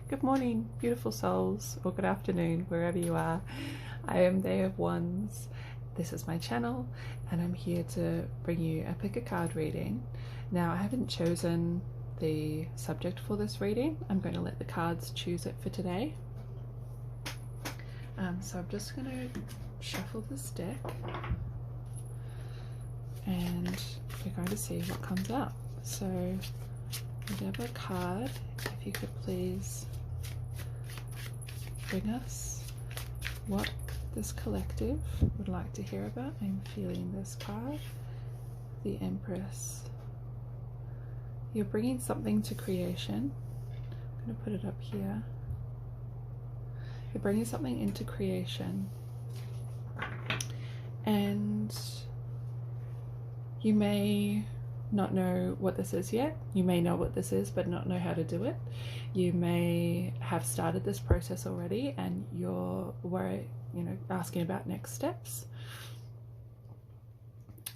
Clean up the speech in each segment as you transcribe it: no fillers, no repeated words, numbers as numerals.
Good morning, beautiful souls, or good afternoon, wherever you are. I am Day of Wands. This is my channel, and I'm here to bring you a pick a card reading. Now, I haven't chosen the subject for this reading. I'm going to let the cards choose it for today. So I'm just going to shuffle this deck, and we're going to see what comes up. So, whatever card, if you could please bring us what this collective would like to hear about. I'm feeling this card, the Empress. You're bringing something to creation. I'm going to put it up here. You're bringing something into creation, and you may not know what this is yet. You may know what this is but not know how to do it. You may have started this process already and you're worried, asking about next steps.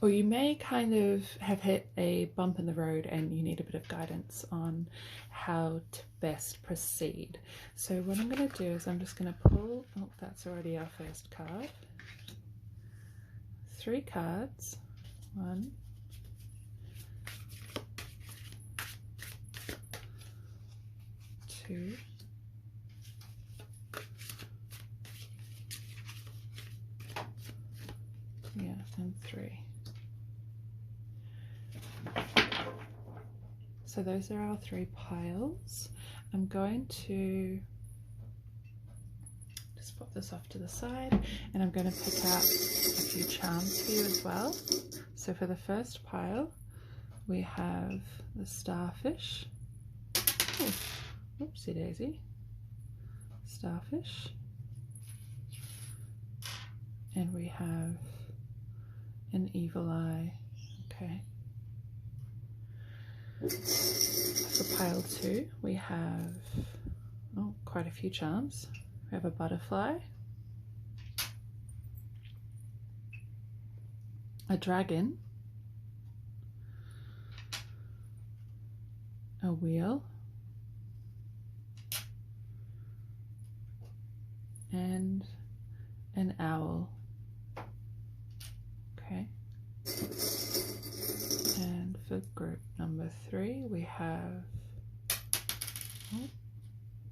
Or you may kind of have hit a bump in the road and you need a bit of guidance on how to best proceed. So what I'm going to do is I'm just going to pull, oh, that's already our first card. 3 cards. 1, 2, and 3. So those are our 3 piles. I'm going to just pop this off to the side, and I'm going to pick out a few charms for you as well. So for the first pile, we have the starfish. Oh, whoopsie daisy. Starfish. And we have an evil eye. Okay. For pile 2, we have quite a few charms. We have a butterfly, a dragon, a wheel, and an owl. Okay. And for group number 3, we have,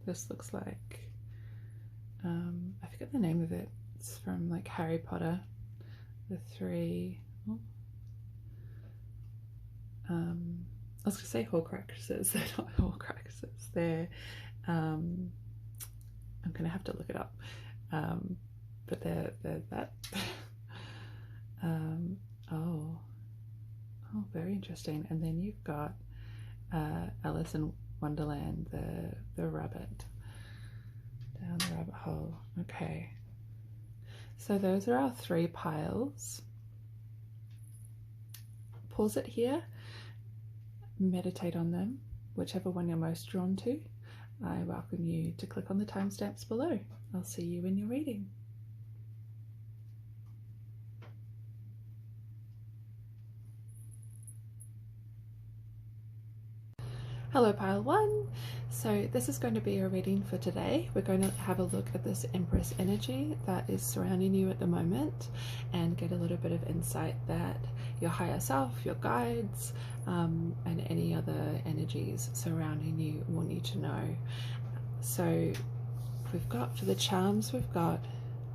this looks like, I forget the name of it. It's from like Harry Potter. The 3, I was going to say Horcruxes. They're not Horcruxes. They're, I'm going to have to look it up. But they're that. Oh, very interesting. And then you've got Alice in Wonderland, the rabbit down the rabbit hole. Okay, so those are our 3 piles. Pause it here, meditate on them, whichever one you're most drawn to. I welcome you to click on the timestamps below. I'll see you in your reading. Hello pile 1. So this is going to be a reading for today. We're going to have a look at this Empress energy that is surrounding you at the moment and get a little bit of insight that your higher self, your guides, and any other energies surrounding you want you to know. So we've got, for the charms, we've got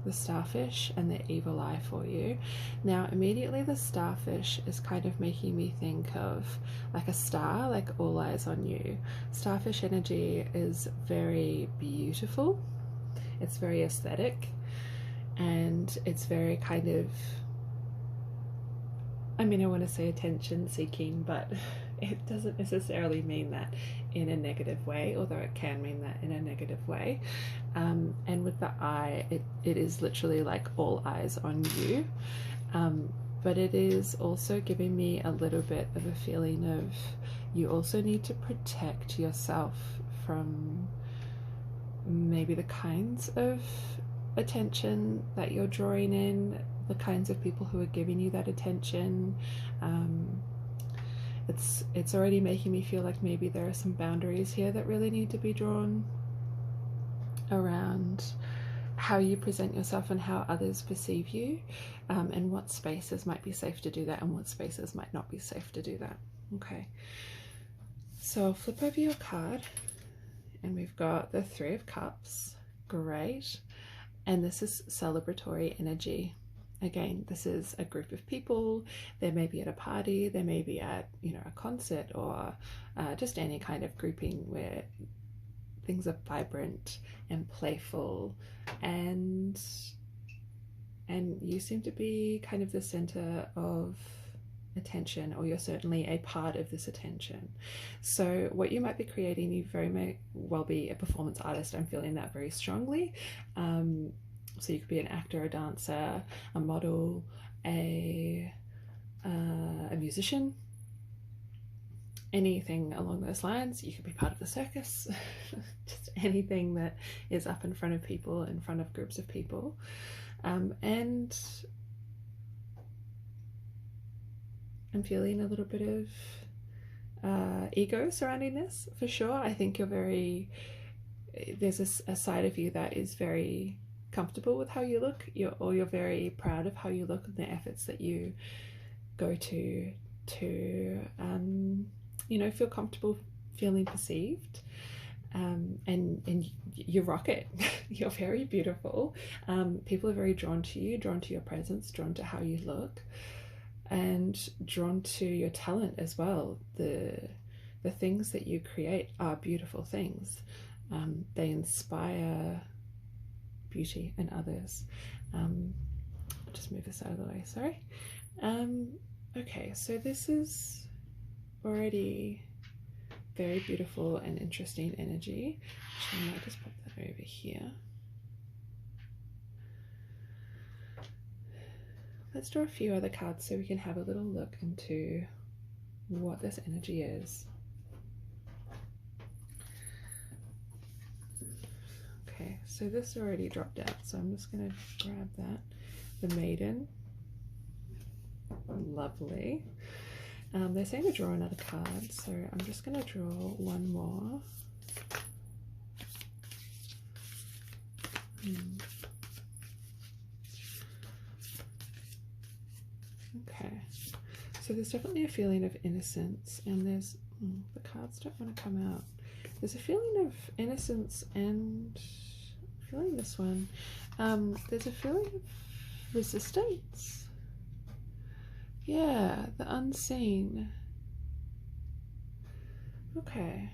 the starfish and the evil eye for you. Now immediately the starfish is kind of making me think of like a star, like all eyes on you. Starfish energy is very beautiful, it's very aesthetic, and it's very kind of, I want to say attention seeking, but it doesn't necessarily mean that in a negative way, although it can mean that in a negative way. And with the eye, it is literally like all eyes on you. But it is also giving me a little bit of a feeling of you also need to protect yourself from maybe the kinds of attention that you're drawing in, the kinds of people who are giving you that attention. It's already making me feel like maybe there are some boundaries here that really need to be drawn. around how you present yourself and how others perceive you, and what spaces might be safe to do that and what spaces might not be safe to do that. Okay, so I'll flip over your card and we've got the Three of Cups. Great. And this is celebratory energy. Again, this is a group of people. They may be at a party, they may be at, you know, a concert, or just any kind of grouping where things are vibrant and playful, and you seem to be kind of the center of attention, or you're certainly a part of this attention. So what you might be creating, you very may well be a performance artist. I'm feeling that very strongly. So you could be an actor, a dancer, a model, a musician, anything along those lines. You could be part of the circus, just anything that is up in front of people, in front of groups of people. And I'm feeling a little bit of ego surrounding this, for sure. I think there's a side of you that is very comfortable with how you look, you're very proud of how you look and the efforts that you go to you know, feel comfortable feeling perceived, and you rock it. You're very beautiful. People are very drawn to you, drawn to your presence, drawn to how you look, and drawn to your talent as well. The things that you create are beautiful things. They inspire beauty in others. I'll just move this out of the way, sorry. Okay, so this is already very beautiful and interesting energy. So I might just pop that over here. Let's draw a few other cards so we can have a little look into what this energy is. Okay, so this already dropped out, so I'm just going to grab that. The Maiden. Lovely. They're saying to draw another card, so I'm just going to draw one more. Okay, so there's definitely a feeling of innocence, and there's the cards don't want to come out. There's a feeling of innocence, and I'm feeling this one. There's a feeling of resistance. Yeah, the unseen. Okay.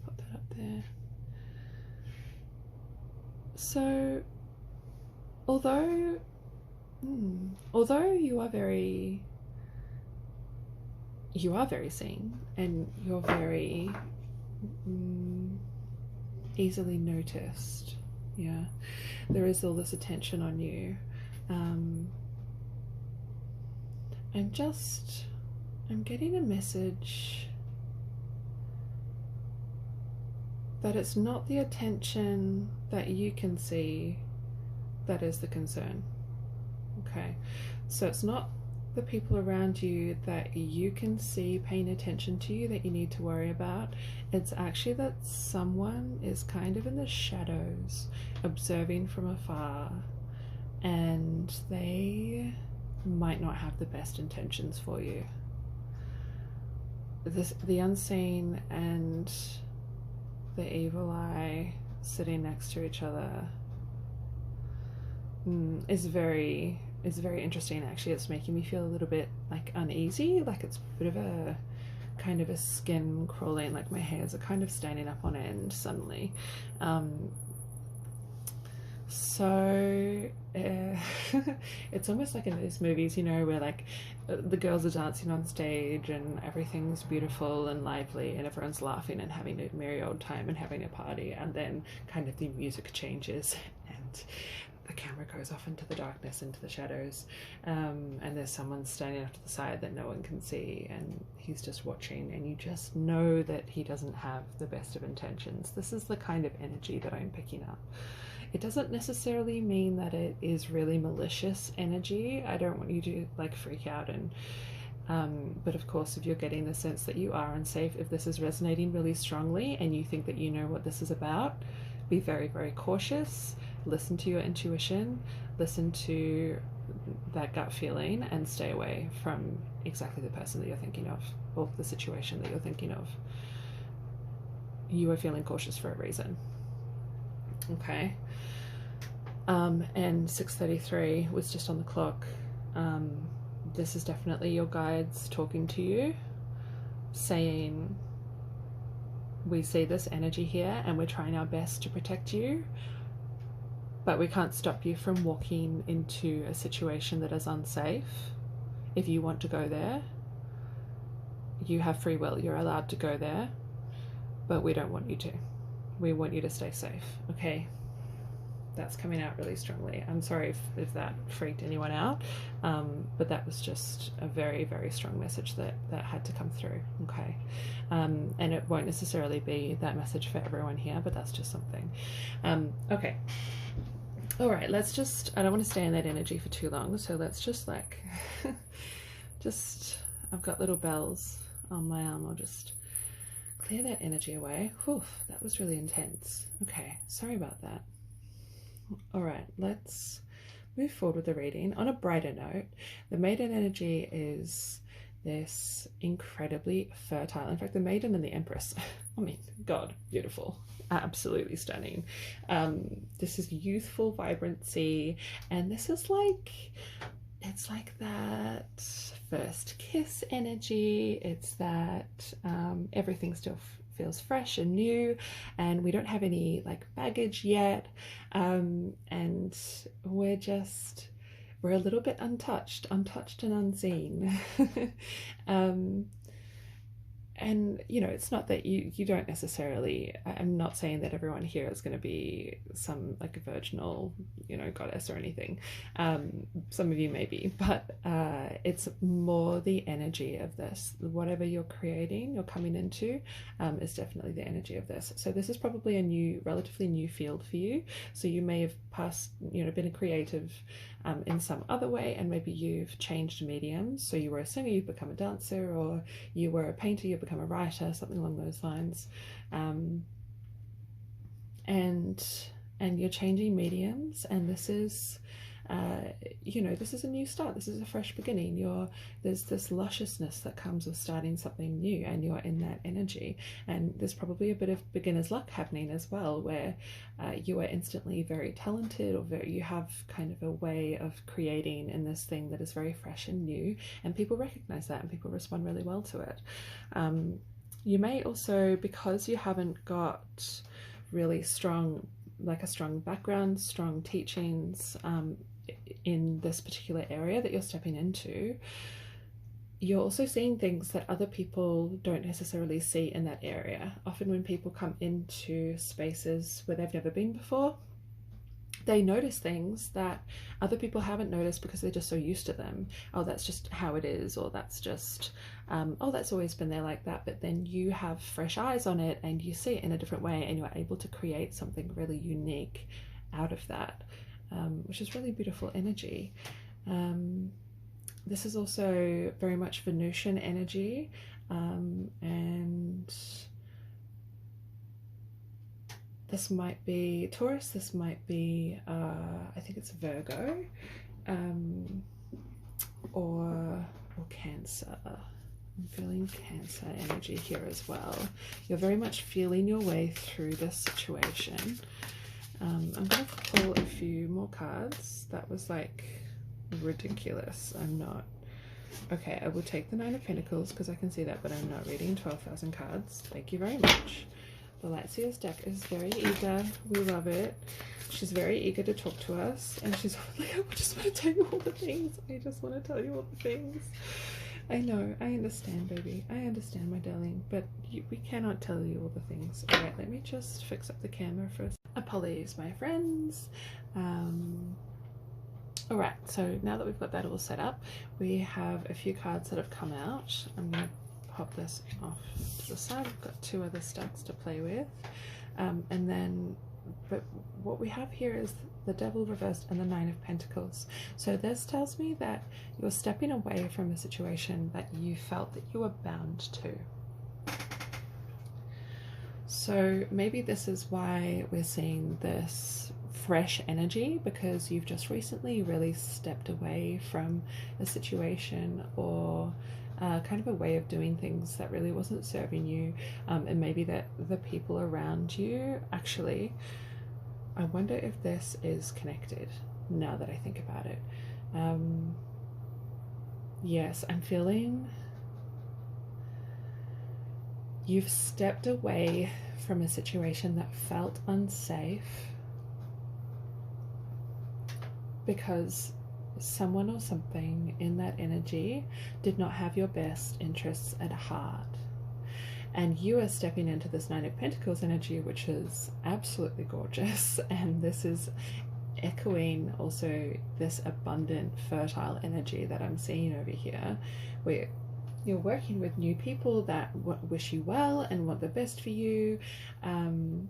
Put that up there. So, although you are very seen, and you're very easily noticed, yeah, there is all this attention on you. I'm getting a message that it's not the attention that you can see that is the concern. Okay, so it's not the people around you that you can see paying attention to you that you need to worry about. It's actually that someone is kind of in the shadows, observing from afar, and they might not have the best intentions for you. The unseen and the evil eye sitting next to each other is very interesting. Actually, it's making me feel a little bit like uneasy, like it's a bit of a kind of a skin crawling, like my hairs are kind of standing up on end suddenly. So it's almost like in those movies, you know, where like the girls are dancing on stage and everything's beautiful and lively and everyone's laughing and having a merry old time and having a party, and then kind of the music changes and the camera goes off into the darkness, into the shadows, and there's someone standing off to the side that no one can see, and he's just watching, and you just know that he doesn't have the best of intentions. This is the kind of energy that I'm picking up. It doesn't necessarily mean that it is really malicious energy. I don't want you to like freak out and But of course, if you're getting the sense that you are unsafe, if this is resonating really strongly and you think that you know what this is about, be very, very cautious. Listen to your intuition, listen to that gut feeling, and stay away from exactly the person that you're thinking of or the situation that you're thinking of. You are feeling cautious for a reason. Okay. And 6:33 was just on the clock. This is definitely your guides talking to you, saying, we see this energy here and we're trying our best to protect you, but we can't stop you from walking into a situation that is unsafe. If you want to go there, you have free will. You're allowed to go there, but we don't want you to. We want you to stay safe, okay? That's coming out really strongly. I'm sorry if that freaked anyone out, but that was just a very, very strong message that had to come through, okay? And it won't necessarily be that message for everyone here, but that's just something. Okay. All right, let's just, I don't want to stay in that energy for too long, so let's just like, I've got little bells on my arm. I'll just clear that energy away. Whew, that was really intense. Okay, sorry about that. All right, let's move forward with the reading. On a brighter note, the maiden energy is this incredibly fertile. In fact, the maiden and the empress, I mean, God, beautiful, absolutely stunning. This is youthful vibrancy, and this is like, it's like that first kiss energy. It's that everything still feels fresh and new, and we don't have any like baggage yet, and we're a little bit untouched and unseen. And you know, it's not that you don't necessarily, I'm not saying that everyone here is going to be some like a virginal, you know, goddess or anything. Some of you may be, but it's more the energy of this. Whatever you're creating, you're coming into, is definitely the energy of this. So this is probably a relatively new field for you. So you may have been a creative in some other way, and maybe you've changed mediums. So you were a singer, you've become a dancer, or you were a painter, you've become a writer, something along those lines. And you're changing mediums, and this is this is a new start. This is a fresh beginning. There's this lusciousness that comes with starting something new, and you're in that energy. And there's probably a bit of beginner's luck happening as well, where you are instantly very talented, or you have kind of a way of creating in this thing that is very fresh and new, and people recognize that and people respond really well to it. You may also, because you haven't got really strong background, strong teachings in this particular area that you're stepping into, you're also seeing things that other people don't necessarily see in that area. Often when people come into spaces where they've never been before, they notice things that other people haven't noticed because they're just so used to them. Oh, that's just how it is, or that's just, oh, that's always been there like that. But then you have fresh eyes on it and you see it in a different way, and you're able to create something really unique out of that, which is really beautiful energy. This is also very much Venusian energy, and this might be Taurus, this might be, I think it's Virgo, or Cancer. I'm feeling Cancer energy here as well. You're very much feeling your way through this situation. I'm going to pull a few more cards. That was like ridiculous. I'm not. Okay, I will take the Nine of Pentacles because I can see that, but I'm not reading 12,000 cards. Thank you very much. The Lightseer's deck is very eager. We love it. She's very eager to talk to us, and she's like, I just want to tell you all the things. I just want to tell you all the things. I know, I understand, baby. I understand, my darling, but we cannot tell you all the things. All right, let me just fix up the camera first. Apologies, my friends. All right, so now that we've got that all set up, we have a few cards that have come out. I'm going to pop this off to the side. I've got two other stacks to play with, and then but what we have here is the Devil reversed and the Nine of Pentacles. So this tells me that you're stepping away from a situation that you felt that you were bound to. So maybe this is why we're seeing this fresh energy, because you've just recently really stepped away from a situation or kind of a way of doing things that really wasn't serving you, and maybe that the people around you actually, I wonder if this is connected now that I think about it. Yes, I'm feeling you've stepped away from a situation that felt unsafe because someone or something in that energy did not have your best interests at heart. And you are stepping into this Nine of Pentacles energy, which is absolutely gorgeous. And this is echoing also this abundant, fertile energy that I'm seeing over here, where you're working with new people that wish you well and want the best for you. And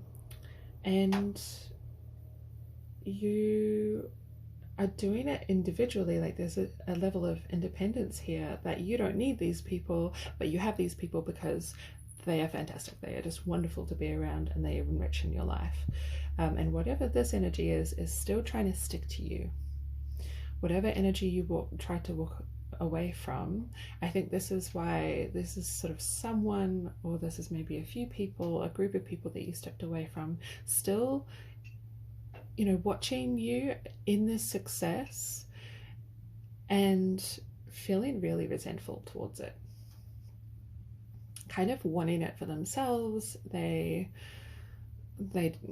you are doing it individually. Like there's a level of independence here that you don't need these people, but you have these people because they are fantastic. They are just wonderful to be around and they enrich in your life. And whatever this energy is still trying to stick to you. Whatever energy you try to walk away from, I think this is why this is sort of someone, or this is maybe a few people, a group of people that you stepped away from, still, you know, watching you in this success and feeling really resentful towards it, kind of wanting it for themselves. They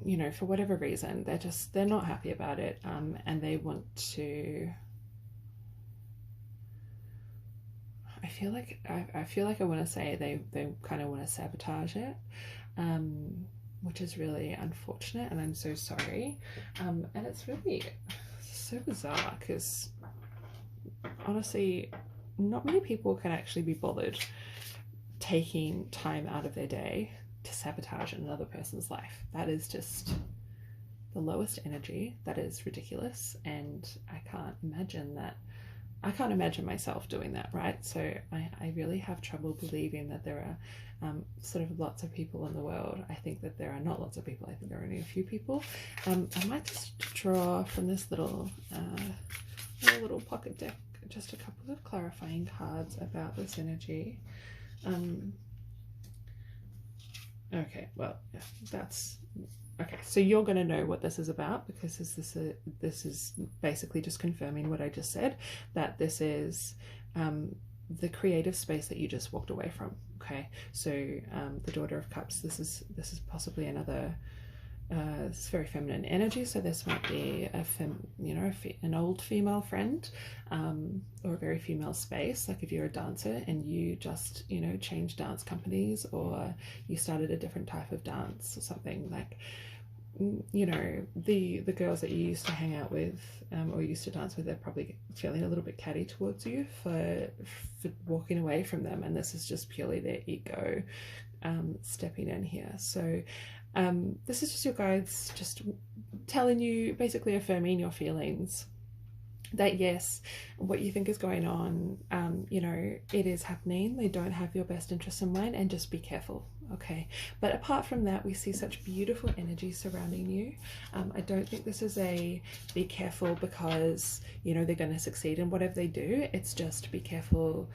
you know, for whatever reason, they're not happy about it, and they want to, I feel like I want to say they kind of want to sabotage it, which is really unfortunate, and I'm so sorry. And it's really so bizarre because honestly, not many people can actually be bothered taking time out of their day to sabotage another person's life. That is just the lowest energy. That is ridiculous, and I can't imagine myself doing that, right? So I really have trouble believing that there are sort of lots of people in the world. I think that there are not lots of people. I think there are only a few people. I might just draw from this little pocket deck just a couple of clarifying cards about this energy. Okay, well, yeah, that's okay. So you're going to know what this is about, because this is basically just confirming what I just said, that this is the creative space that you just walked away from. Okay, so the Daughter of Cups. This is possibly another. It's very feminine energy, so this might be an old female friend, or a very female space. Like if you're a dancer and you just changed dance companies, or you started a different type of dance or something, like the girls that you used to hang out with or used to dance with, they're probably feeling a little bit catty towards you for walking away from them, and this is just purely their ego stepping in here. So this is just your guides just telling you, basically affirming your feelings, that yes, what you think is going on, it is happening. They don't have your best interests in mind, and just be careful, okay? But apart from that, we see such beautiful energy surrounding you. I don't think this is a be careful because they're going to succeed in whatever they do. It's just be careful.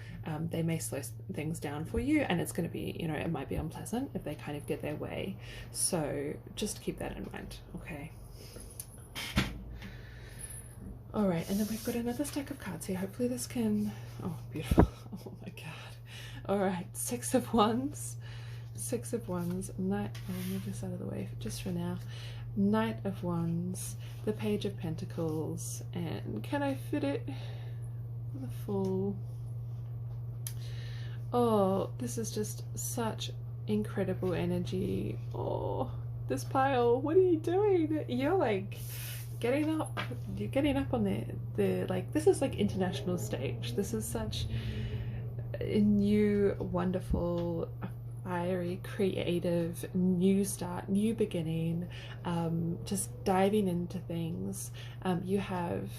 They may slow things down for you, and it's going to be, it might be unpleasant if they kind of get their way. So just keep that in mind, okay? All right, and then we've got another stack of cards here. Hopefully this can, oh, beautiful. Oh my God. All right, Six of Wands, Knight, I'll move this out of the way just for now. Knight of Wands, the Page of Pentacles, and can I fit it? The Fool. Oh, this is just such incredible energy. Oh, this pile, what are you doing? You're like you're getting up on the like, this is like international stage. This is such a new, wonderful, fiery, creative, new start, new beginning, just diving into things. You have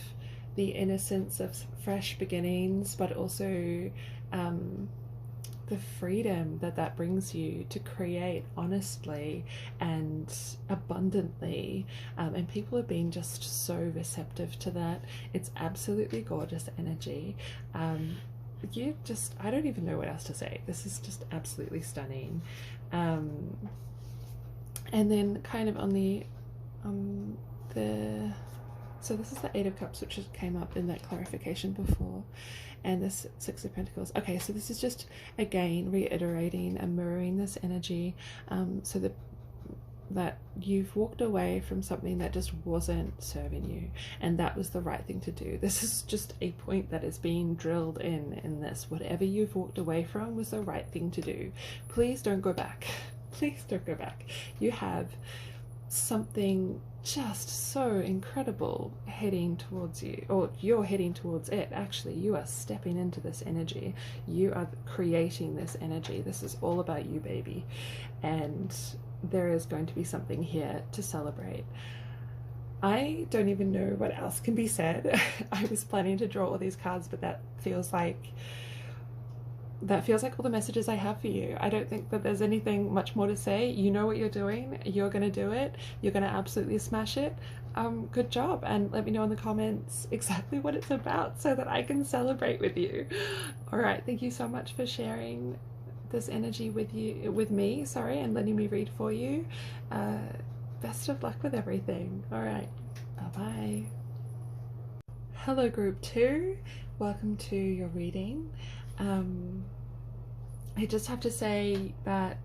the innocence of fresh beginnings, but also the freedom that brings you to create honestly and abundantly, and people have been just so receptive to that. It's absolutely gorgeous energy. I don't even know what else to say. This is just absolutely stunning. And then kind of on the so this is the Eight of Cups, which came up in that clarification before, and this Six of Pentacles. Okay, so this is just again reiterating and mirroring this energy, so that you've walked away from something that just wasn't serving you, and that was the right thing to do. This is just a point that is being drilled in this. Whatever you've walked away from was the right thing to do. Please don't go back. Please don't go back. You have something just so incredible heading towards you, or you're heading towards it. Actually, you are stepping into this energy. You are creating this energy. This is all about you, baby, and there is going to be something here to celebrate. I don't even know what else can be said. I was planning to draw all these cards, but that feels like all the messages I have for you. I don't think that there's anything much more to say. You know what you're doing. You're going to do it. You're going to absolutely smash it. Good job. And let me know in the comments exactly what it's about so that I can celebrate with you. All right. Thank you so much for sharing this energy with me, and letting me read for you. Best of luck with everything. All right. Bye-bye. Hello, group 2. Welcome to your reading. I just have to say that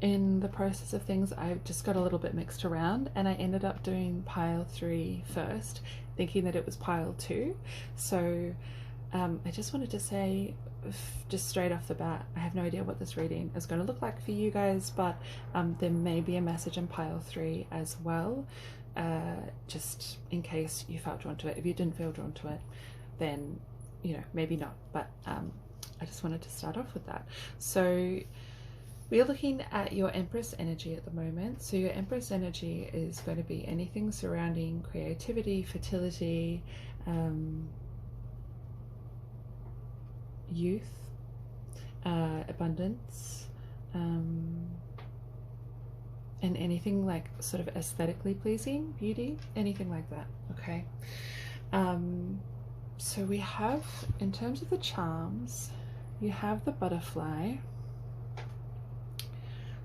in the process of things, I just got a little bit mixed around, and I ended up doing pile 3 first, thinking that it was pile 2. So I just wanted to say, just straight off the bat, I have no idea what this reading is going to look like for you guys, but there may be a message in pile 3 as well, just in case you felt drawn to it. If you didn't feel drawn to it, then maybe not, but I just wanted to start off with that. So we are looking at your Empress energy at the moment. So your Empress energy is going to be anything surrounding creativity, fertility, youth, abundance, and anything like sort of aesthetically pleasing, beauty, anything like that. Okay. So we have, in terms of the charms, you have the butterfly.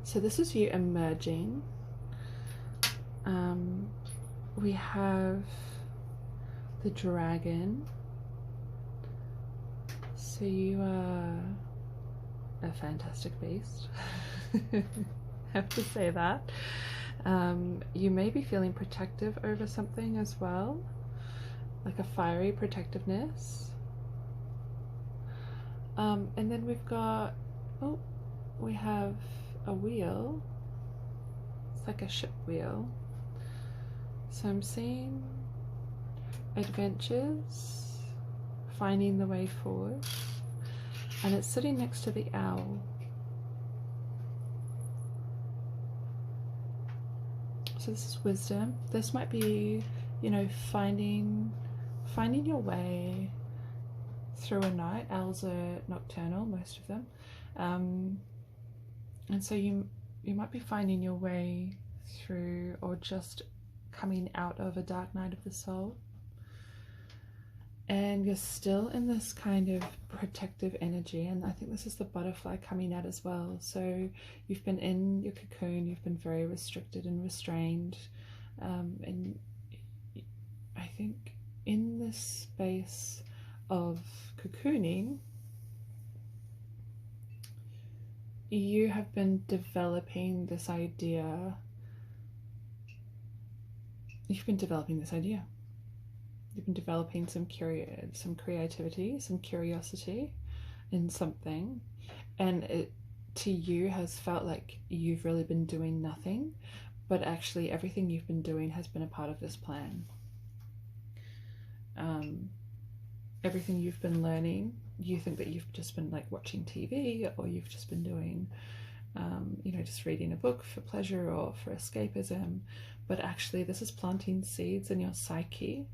So this is you emerging. We have the dragon. So you are a fantastic beast. Have to say that. You may be feeling protective over something as well, like a fiery protectiveness. And then we've got, we have a wheel. It's like a ship wheel. So I'm seeing adventures, finding the way forward, and it's sitting next to the owl. So this is wisdom. This might be, finding your way through a night. Owls are nocturnal, most of them, and so you might be finding your way through, or just coming out of a dark night of the soul, and you're still in this kind of protective energy. And I think this is the butterfly coming out as well. So you've been in your cocoon, you've been very restricted and restrained, and I think in this space of cocooning, you have been developing this idea. You've been developing some creativity, some curiosity in something, and it to you has felt like you've really been doing nothing, but actually everything you've been doing has been a part of this plan. Everything you've been learning, you think that you've just been like watching TV, or you've just been doing you know, just reading a book for pleasure or for escapism, but actually this is planting seeds in your psyche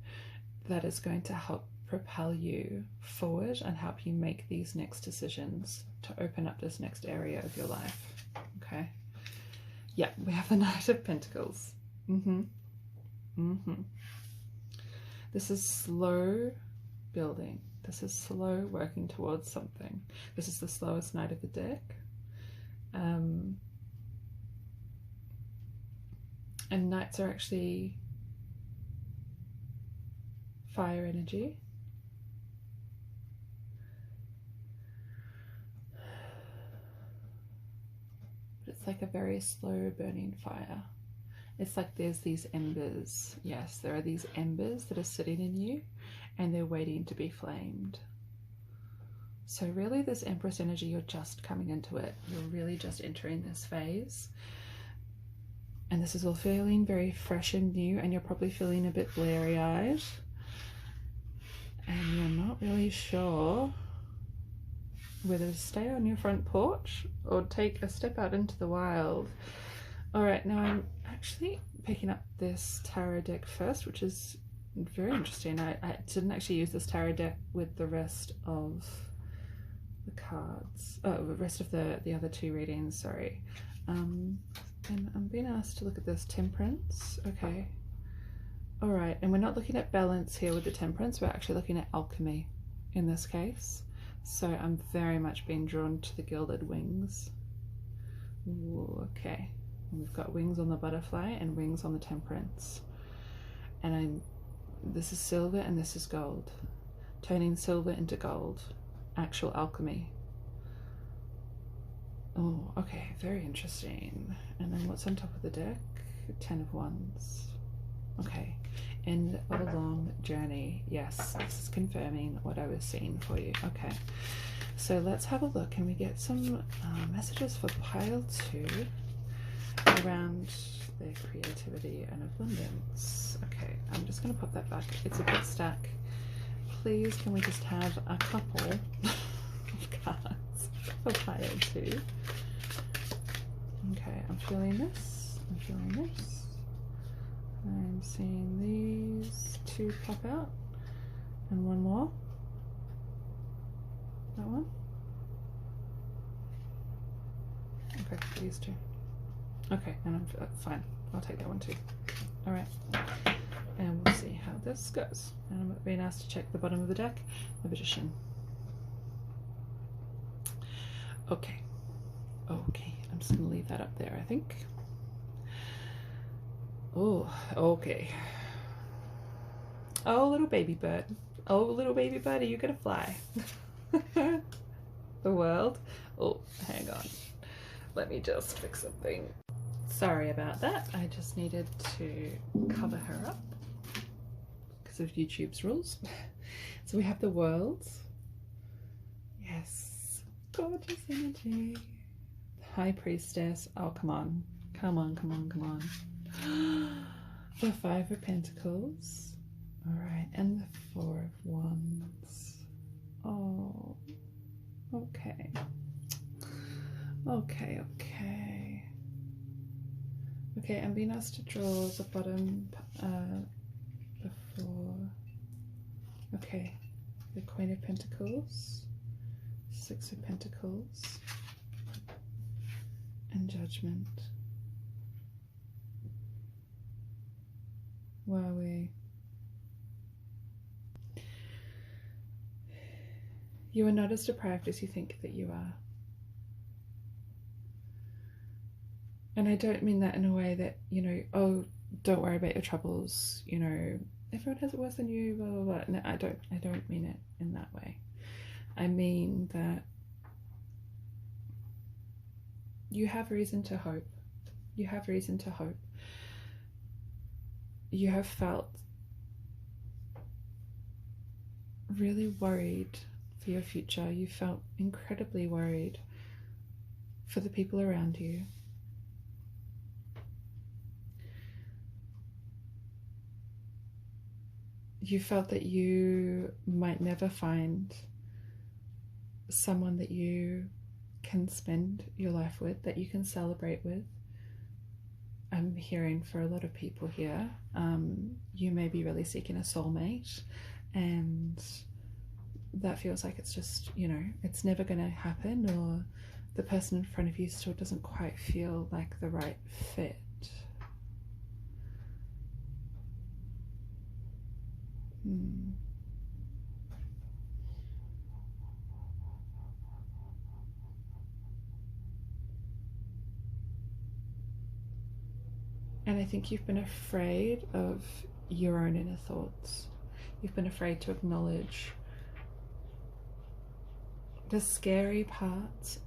that is going to help propel you forward and help you make these next decisions to open up this next area of your life. Okay. Yeah, we have the Knight of Pentacles. This is slow building. This is slow working towards something. This is the slowest knight of the deck. And knights are actually fire energy. But it's like a very slow burning fire. It's like there's these embers. Yes, there are these embers that are sitting in you and they're waiting to be flamed. So really this Empress energy, you're just coming into it. You're really just entering this phase. And this is all feeling very fresh and new, and you're probably feeling a bit blurry-eyed. And you're not really sure whether to stay on your front porch or take a step out into the wild. All right, now I'm actually picking up this tarot deck first, which is very interesting. I didn't actually use this tarot deck with the rest of the cards, the rest of the other two readings, sorry. And I'm being asked to look at this Temperance. Okay. All right, and we're not looking at balance here with the Temperance, we're actually looking at alchemy in this case. So I'm very much being drawn to the gilded wings. Ooh, okay. And we've got wings on the butterfly and wings on the Temperance. And this is silver and this is gold. Turning silver into gold. Actual alchemy. Oh, okay, very interesting. And then what's on top of the deck? 10 of Wands. Okay, end of a long journey. Yes, this is confirming what I was seeing for you. Okay, so let's have a look. Can we get some messages for pile 2 around their creativity and abundance? Okay, I'm just going to pop that back. It's a big stack. Please, can we just have a couple of cards for pile 2? Okay, I'm feeling this. I'm feeling this. I'm seeing these 2 pop out. And one more. That one. Okay, these 2. Okay, and I'm fine. I'll take that one too. All right. And we'll see how this goes. And I'm being asked to check the bottom of the deck. The Magician. Okay. Okay. I'm just going to leave that up there, I think. Oh, okay. Oh, little baby bird. Oh, little baby bird, are you going to fly? The world. Oh, hang on. Let me just fix something. Sorry about that. I just needed to cover her up because of YouTube's rules. So we have the worlds. Yes. Gorgeous energy. High Priestess. Oh, come on. Come on, come on, come on. The 5 of Pentacles. All right. And the 4 of Wands. Oh. Okay. Okay, okay. Okay, I'm being asked to draw the bottom before. Okay. The Queen of Pentacles. 6 of Pentacles. And Judgment. Wowie. You are not as deprived as you think that you are. And I don't mean that in a way that, you know, oh, don't worry about your troubles, you know, everyone has it worse than you, blah, blah, blah. No, I don't mean it in that way. I mean that you have reason to hope. You have reason to hope. You have felt really worried for your future. You felt incredibly worried for the people around you. You felt that you might never find someone that you can spend your life with, that you can celebrate with. I'm hearing for a lot of people here, you may be really seeking a soulmate, and that feels like it's just, you know, it's never going to happen, or the person in front of you still doesn't quite feel like the right fit. And I think you've been afraid of your own inner thoughts. You've been afraid to acknowledge the scary parts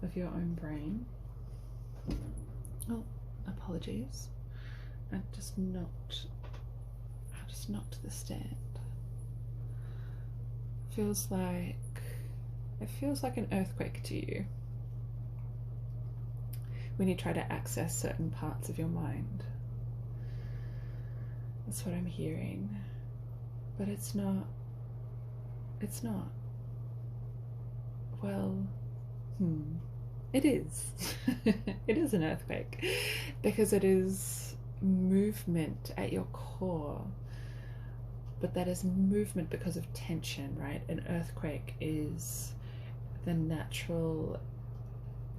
of your own brain. Oh, apologies. I just knocked the stand. It feels like an earthquake to you when you try to access certain parts of your mind. That's what I'm hearing. But it's not. Well, it is. It is an earthquake, because it is movement at your core. But that is movement because of tension, right? An earthquake is the natural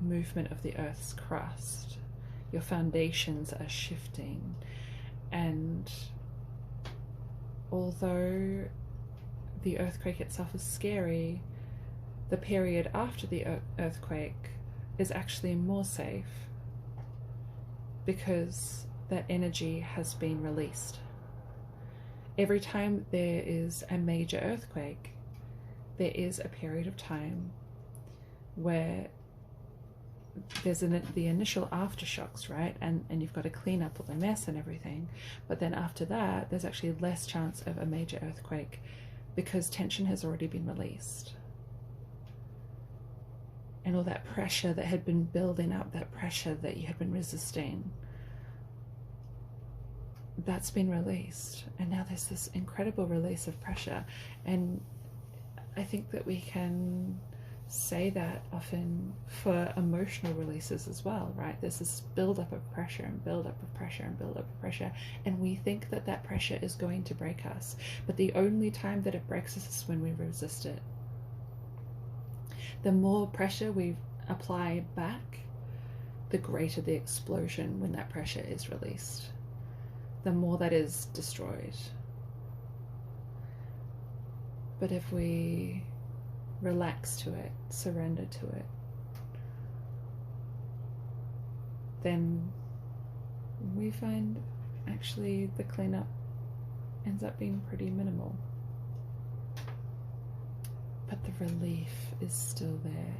movement of the Earth's crust. Your foundations are shifting, and although the earthquake itself is scary, the period after the earthquake is actually more safe, because that energy has been released. Every time there is a major earthquake, there is a period of time where there's the initial aftershocks, right? And you've got to clean up all the mess and everything. But then after that, there's actually less chance of a major earthquake, because tension has already been released. And all that pressure that had been building up, that pressure that you had been resisting, that's been released. And now there's this incredible release of pressure. And I think that we can say that often for emotional releases as well, right? There's this build up of pressure and build up of pressure and build up of pressure, and we think that that pressure is going to break us, but the only time that it breaks us is when we resist it. The more pressure we apply back, the greater the explosion when that pressure is released, the more that is destroyed. But if we relax to it, surrender to it, then we find actually the cleanup ends up being pretty minimal. But the relief is still there,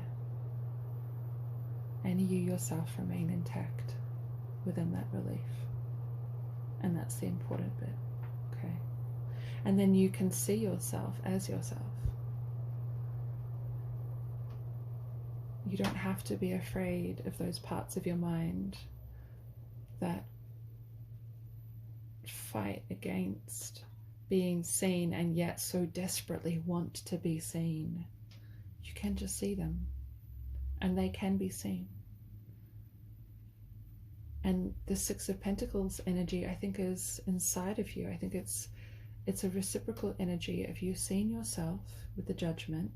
and you yourself remain intact within that relief. And that's the important bit, okay? And then you can see yourself as yourself. You don't have to be afraid of those parts of your mind that fight against being seen and yet so desperately want to be seen. You can just see them, and they can be seen. And the Six of Pentacles energy, I think, is inside of you. I think it's a reciprocal energy of you seeing yourself with the judgment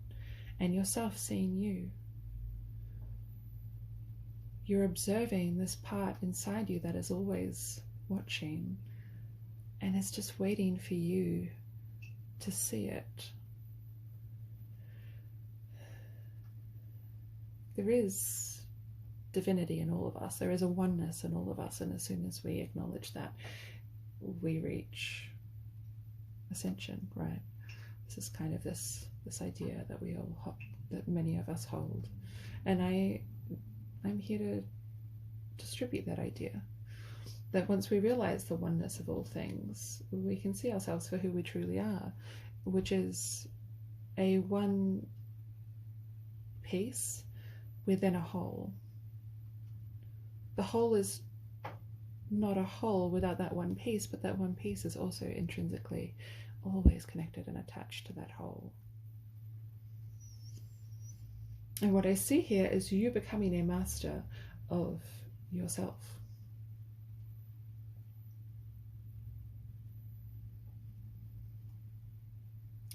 and yourself seeing you. You're observing this part inside you that is always watching, and it's just waiting for you to see it. There is divinity in all of us. There is a oneness in all of us, and as soon as we acknowledge that, we reach ascension, right? This is kind of this idea that we all that many of us hold, and I'm here to distribute that idea, that once we realize the oneness of all things, we can see ourselves for who we truly are, which is a one piece within a whole. The whole is not a whole without that one piece, but that one piece is also intrinsically always connected and attached to that whole. And what I see here is you becoming a master of yourself.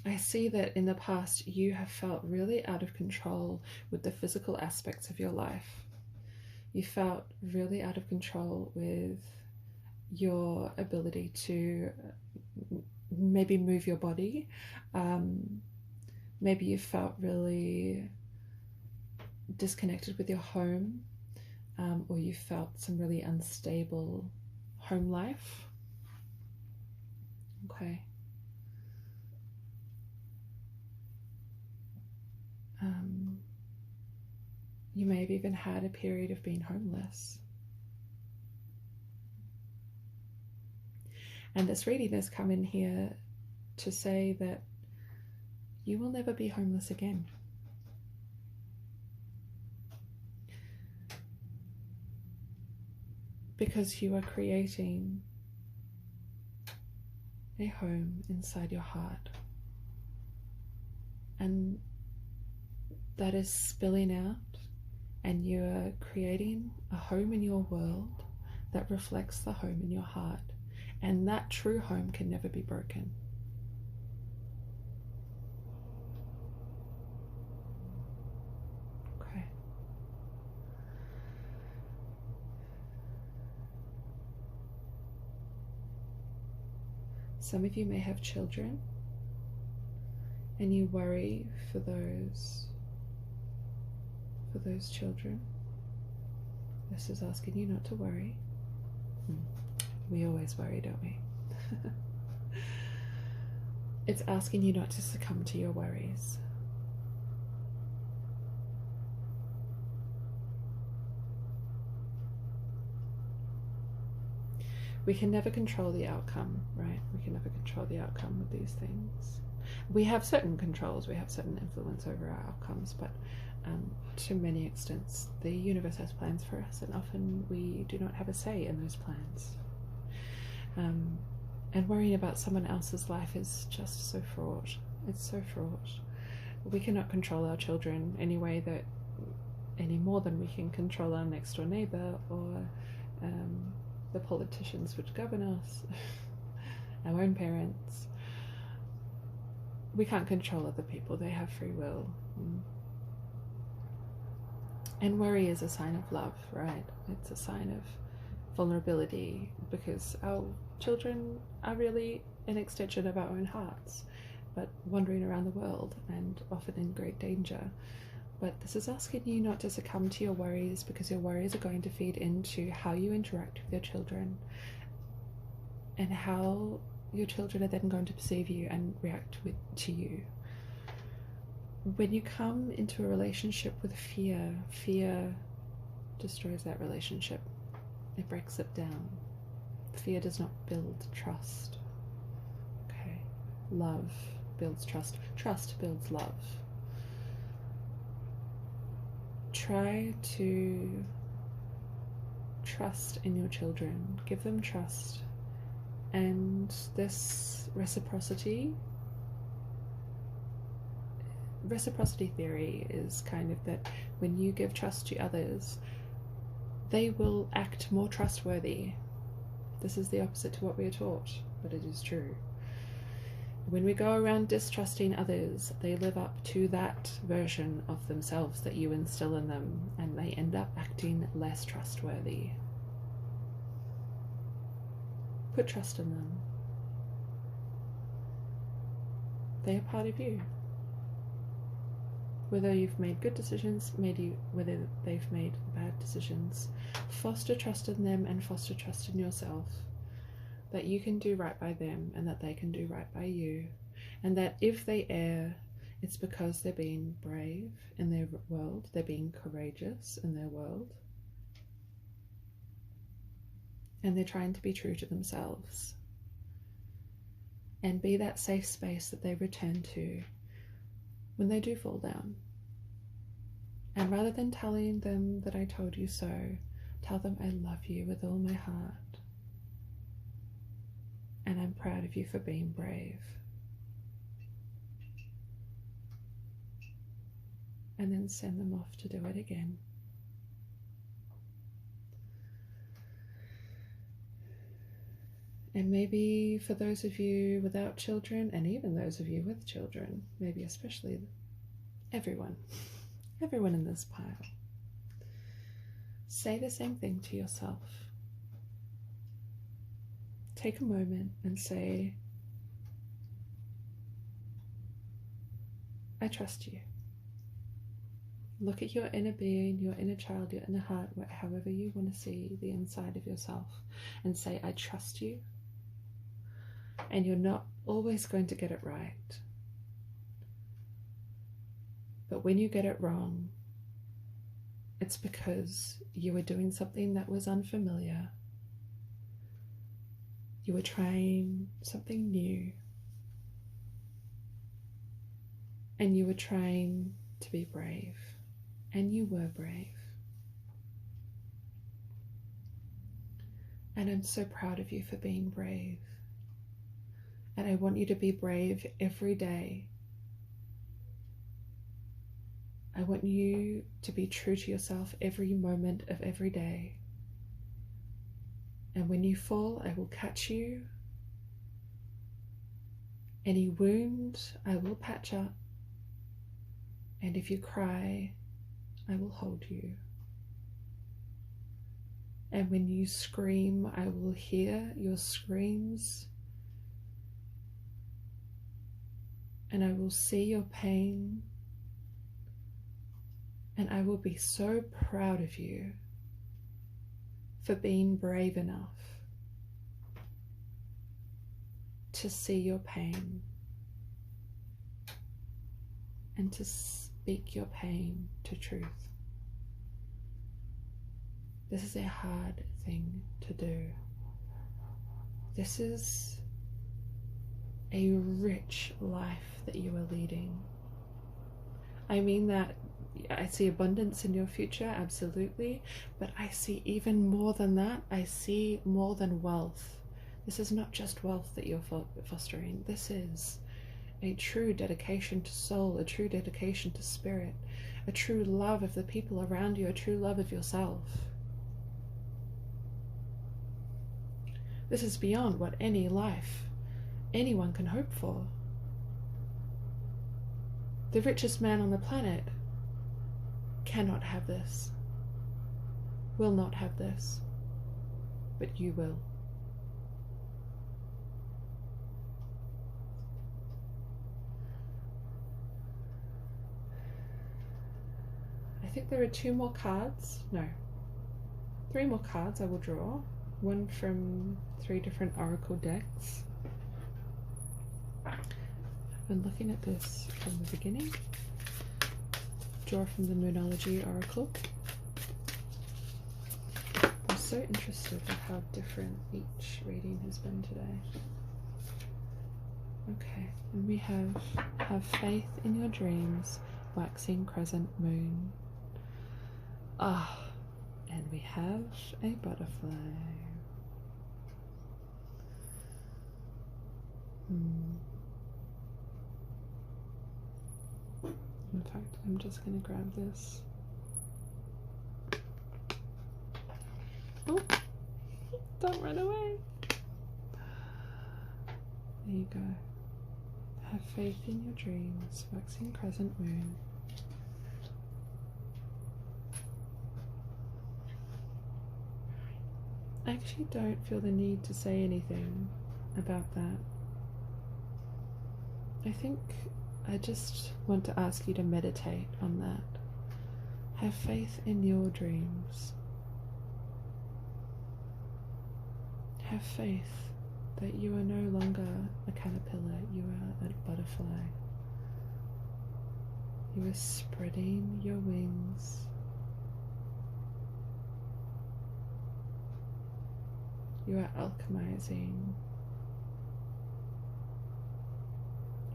I see that in the past you have felt really out of control with the physical aspects of your life. You felt really out of control with your ability to maybe move your body. Maybe you felt really disconnected with your home, or you felt some really unstable home life. Okay. You may have even had a period of being homeless. And this reading has come in here to say that you will never be homeless again. Because you are creating a home inside your heart. And that is spilling out, and you are creating a home in your world that reflects the home in your heart. And that true home can never be broken. Okay. Some of you may have children, and you worry for those children. This is asking you not to worry. We always worry, don't we? It's asking you not to succumb to your worries. We can never control the outcome, right? We can never control the outcome of these things. We have certain controls, we have certain influence over our outcomes, but to many extents, the universe has plans for us, and often we do not have a say in those plans. And worrying about someone else's life is just so fraught. It's so fraught. We cannot control our children any more than we can control our next door neighbor or the politicians which govern us, our own parents. We can't control other people. They have free will. And worry is a sign of love, right? It's a sign of vulnerability, because our children are really an extension of our own hearts, but wandering around the world and often in great danger. But this is asking you not to succumb to your worries, because your worries are going to feed into how you interact with your children, and how your children are then going to perceive you and react to you. When you come into a relationship with fear, fear destroys that relationship. It breaks it down. Fear does not build trust. Okay. Love builds trust. Trust builds love. Try to trust in your children. Give them trust. And this reciprocity theory is kind of that when you give trust to others, they will act more trustworthy. This is the opposite to what we are taught, but it is true. When we go around distrusting others, they live up to that version of themselves that you instill in them, and they end up acting less trustworthy. Put trust in them. They are part of you. Whether you've made good decisions, whether they've made bad decisions, foster trust in them and foster trust in yourself, that you can do right by them and that they can do right by you, and that if they err, it's because they're being brave in their world, they're being courageous in their world, and they're trying to be true to themselves. And be that safe space that they return to when they do fall down. And rather than telling them that I told you so, tell them I love you with all my heart. And I'm proud of you for being brave. and then send them off to do it again. And maybe for those of you without children, and even those of you with children, maybe especially everyone in this pile, say the same thing to yourself. Take a moment and say, I trust you. Look at your inner being, your inner child, your inner heart, however you want to see the inside of yourself, and say, I trust you. And you're not always going to get it right. But when you get it wrong, it's because you were doing something that was unfamiliar. You were trying something new. And you were trying to be brave. And you were brave. And I'm so proud of you for being brave. And I want you to be brave every day. I want you to be true to yourself every moment of every day. And when you fall, I will catch you. Any wound, I will patch up. And if you cry, I will hold you. And when you scream, I will hear your screams. And I will see your pain, and I will be so proud of you for being brave enough to see your pain and to speak your pain to truth. This is a hard thing to do. This is a rich life that you are leading. I mean that I see abundance in your future, absolutely, but I see even more than that. I see more than wealth. This is not just wealth that you're fostering. This is a true dedication to soul, a true dedication to spirit, a true love of the people around you, a true love of yourself. This is beyond what any life anyone can hope for. The richest man on the planet cannot have this, will not have this, but you will. I think there are 2 more cards, no, 3 more cards I will draw, one from 3 different oracle decks. I've been looking at this from the beginning. Draw from the Moonology Oracle. I'm so interested in how different each reading has been today. Okay, and we have faith in your dreams, waxing crescent moon. And we have a butterfly. In fact, I'm just going to grab this. Oh, don't run away. There you go. Have faith in your dreams, waxing crescent moon. I actually don't feel the need to say anything about that. I think I just want to ask you to meditate on that. Have faith in your dreams. Have faith that you are no longer a caterpillar, you are a butterfly. You are spreading your wings. You are alchemizing.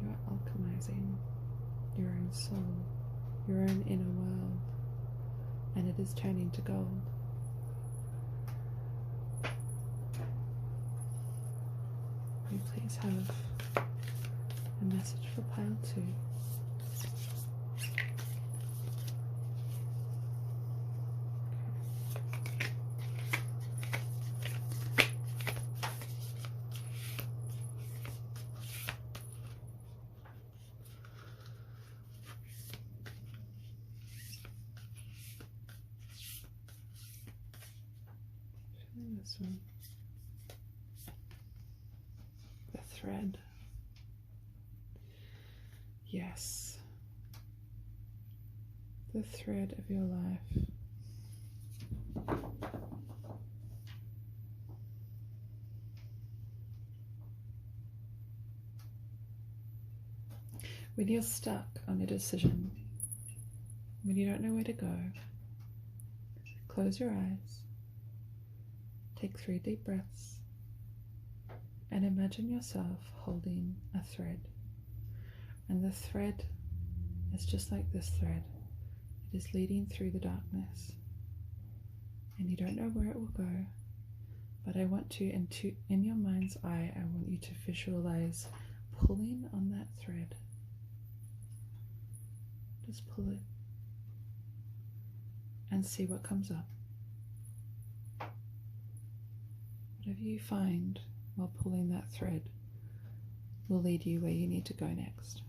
You are alchemizing your own soul, your own inner world, and it is turning to gold. Will you please have a message for pile 2? this one. The thread. Yes. The thread of your life. When you're stuck on a decision, when you don't know where to go, close your eyes, take 3 deep breaths, and imagine yourself holding a thread. And the thread is just like this thread. It is leading through the darkness. And you don't know where it will go, but I want to, in your mind's eye, I want you to visualize pulling on that thread. Just pull it and see what comes up. Whatever you find while pulling that thread will lead you where you need to go next.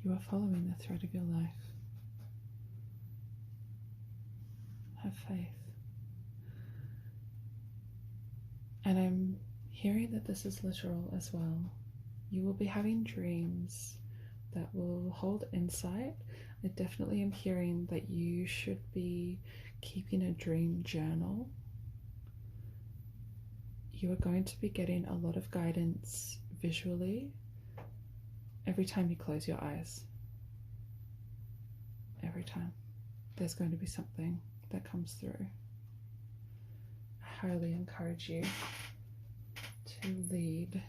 You are following the thread of your life. Have faith. And I'm hearing that this is literal as well. You will be having dreams that will hold insight. I definitely am hearing that you should be keeping a dream journal. You are going to be getting a lot of guidance visually every time you close your eyes. Every time. There's going to be something that comes through. I highly encourage you to lead.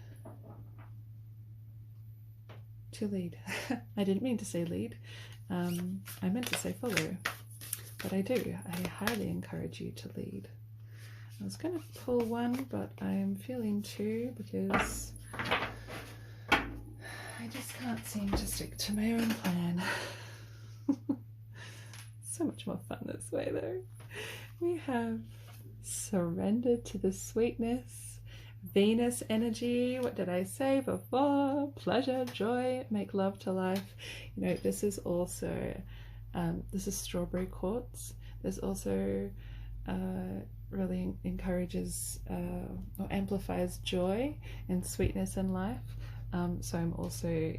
I didn't mean to say lead. I meant to say follow, but I do. I highly encourage you to lead. I was going to pull 1, but I am feeling 2 because I just can't seem to stick to my own plan. So much more fun this way though. We have surrendered to the sweetness. Venus energy, what did I say before? Pleasure, joy, make love to life. You know, this is also, this is strawberry quartz. This also really encourages or amplifies joy and sweetness in life. So I'm also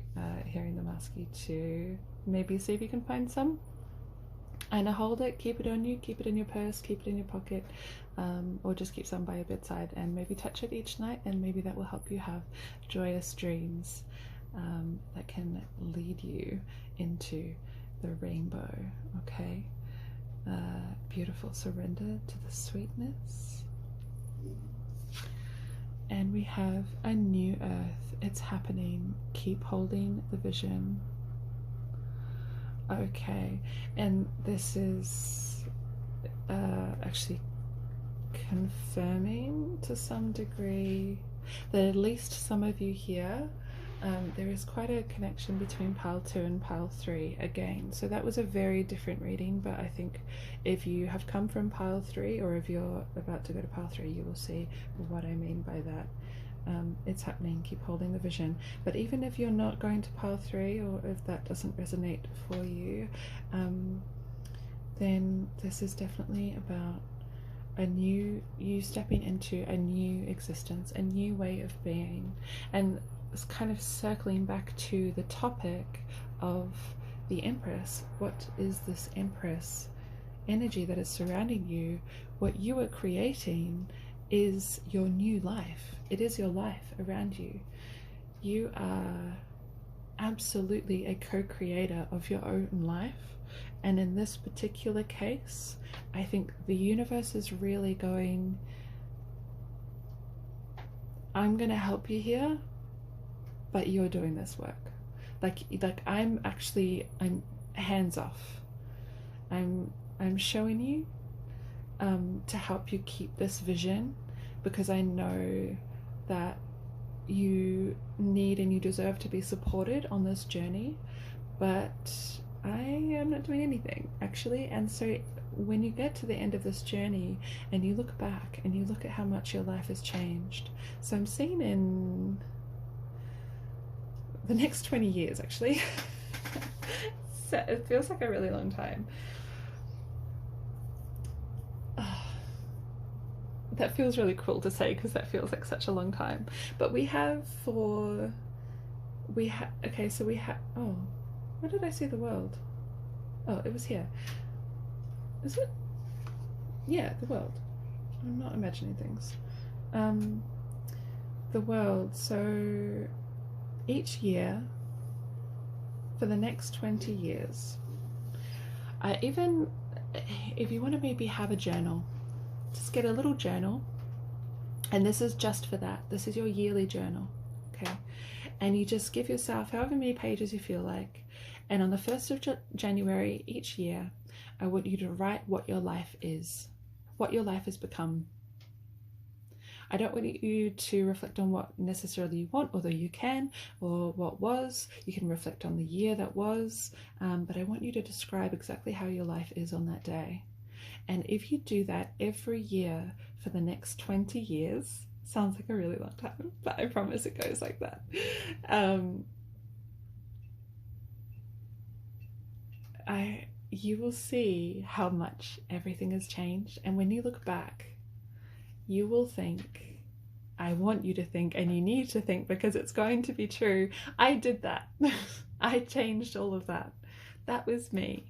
hearing them ask you to maybe see if you can find some. And hold it, keep it on you, keep it in your purse, keep it in your pocket, or just keep some by your bedside and maybe touch it each night, and maybe that will help you have joyous dreams that can lead you into the rainbow, okay? Beautiful, surrender to the sweetness. And we have a new earth, it's happening, keep holding the vision. Okay, and this is actually confirming to some degree that at least some of you here, there is quite a connection between pile 2 and pile 3 again. So that was a very different reading, but I think if you have come from pile 3 or if you're about to go to pile 3, you will see what I mean by that. It's happening, keep holding the vision. But even if you're not going to pile 3, or if that doesn't resonate for you, then this is definitely about you stepping into a new existence, a new way of being. And it's kind of circling back to the topic of the Empress. What is this Empress energy that is surrounding you? What you are creating is your new life. It is your life around you. You are absolutely a co-creator of your own life. And in this particular case, I think the universe is really going, I'm going to help you here, but you're doing this work. Like I'm hands off. I'm showing you to help you keep this vision, because I know that you need and you deserve to be supported on this journey, but I am not doing anything actually. And so when you get to the end of this journey and you look back and you look at how much your life has changed, so I'm seeing in the next 20 years actually. So it feels like a really long time. that feels really cruel to say because that feels like such a long time. But we have oh, where did I see the world? Oh, it was here. Is it? Yeah, the world. I'm not imagining things. The world. So each year for the next 20 years, even if you want to maybe have a journal, just get a little journal, and this is just for that. This is your yearly journal, okay? And you just give yourself however many pages you feel like, and on the 1st of January each year, I want you to write what your life is, what your life has become. I don't want you to reflect on what necessarily you want, although you can, or what was. You can reflect on the year that was, but I want you to describe exactly how your life is on that day. And if you do that every year for the next 20 years, sounds like a really long time, but I promise it goes like that. You will see how much everything has changed, and when you look back, you will think, I want you to think, and you need to think, because it's going to be true, I did that. I changed all of that. That was me.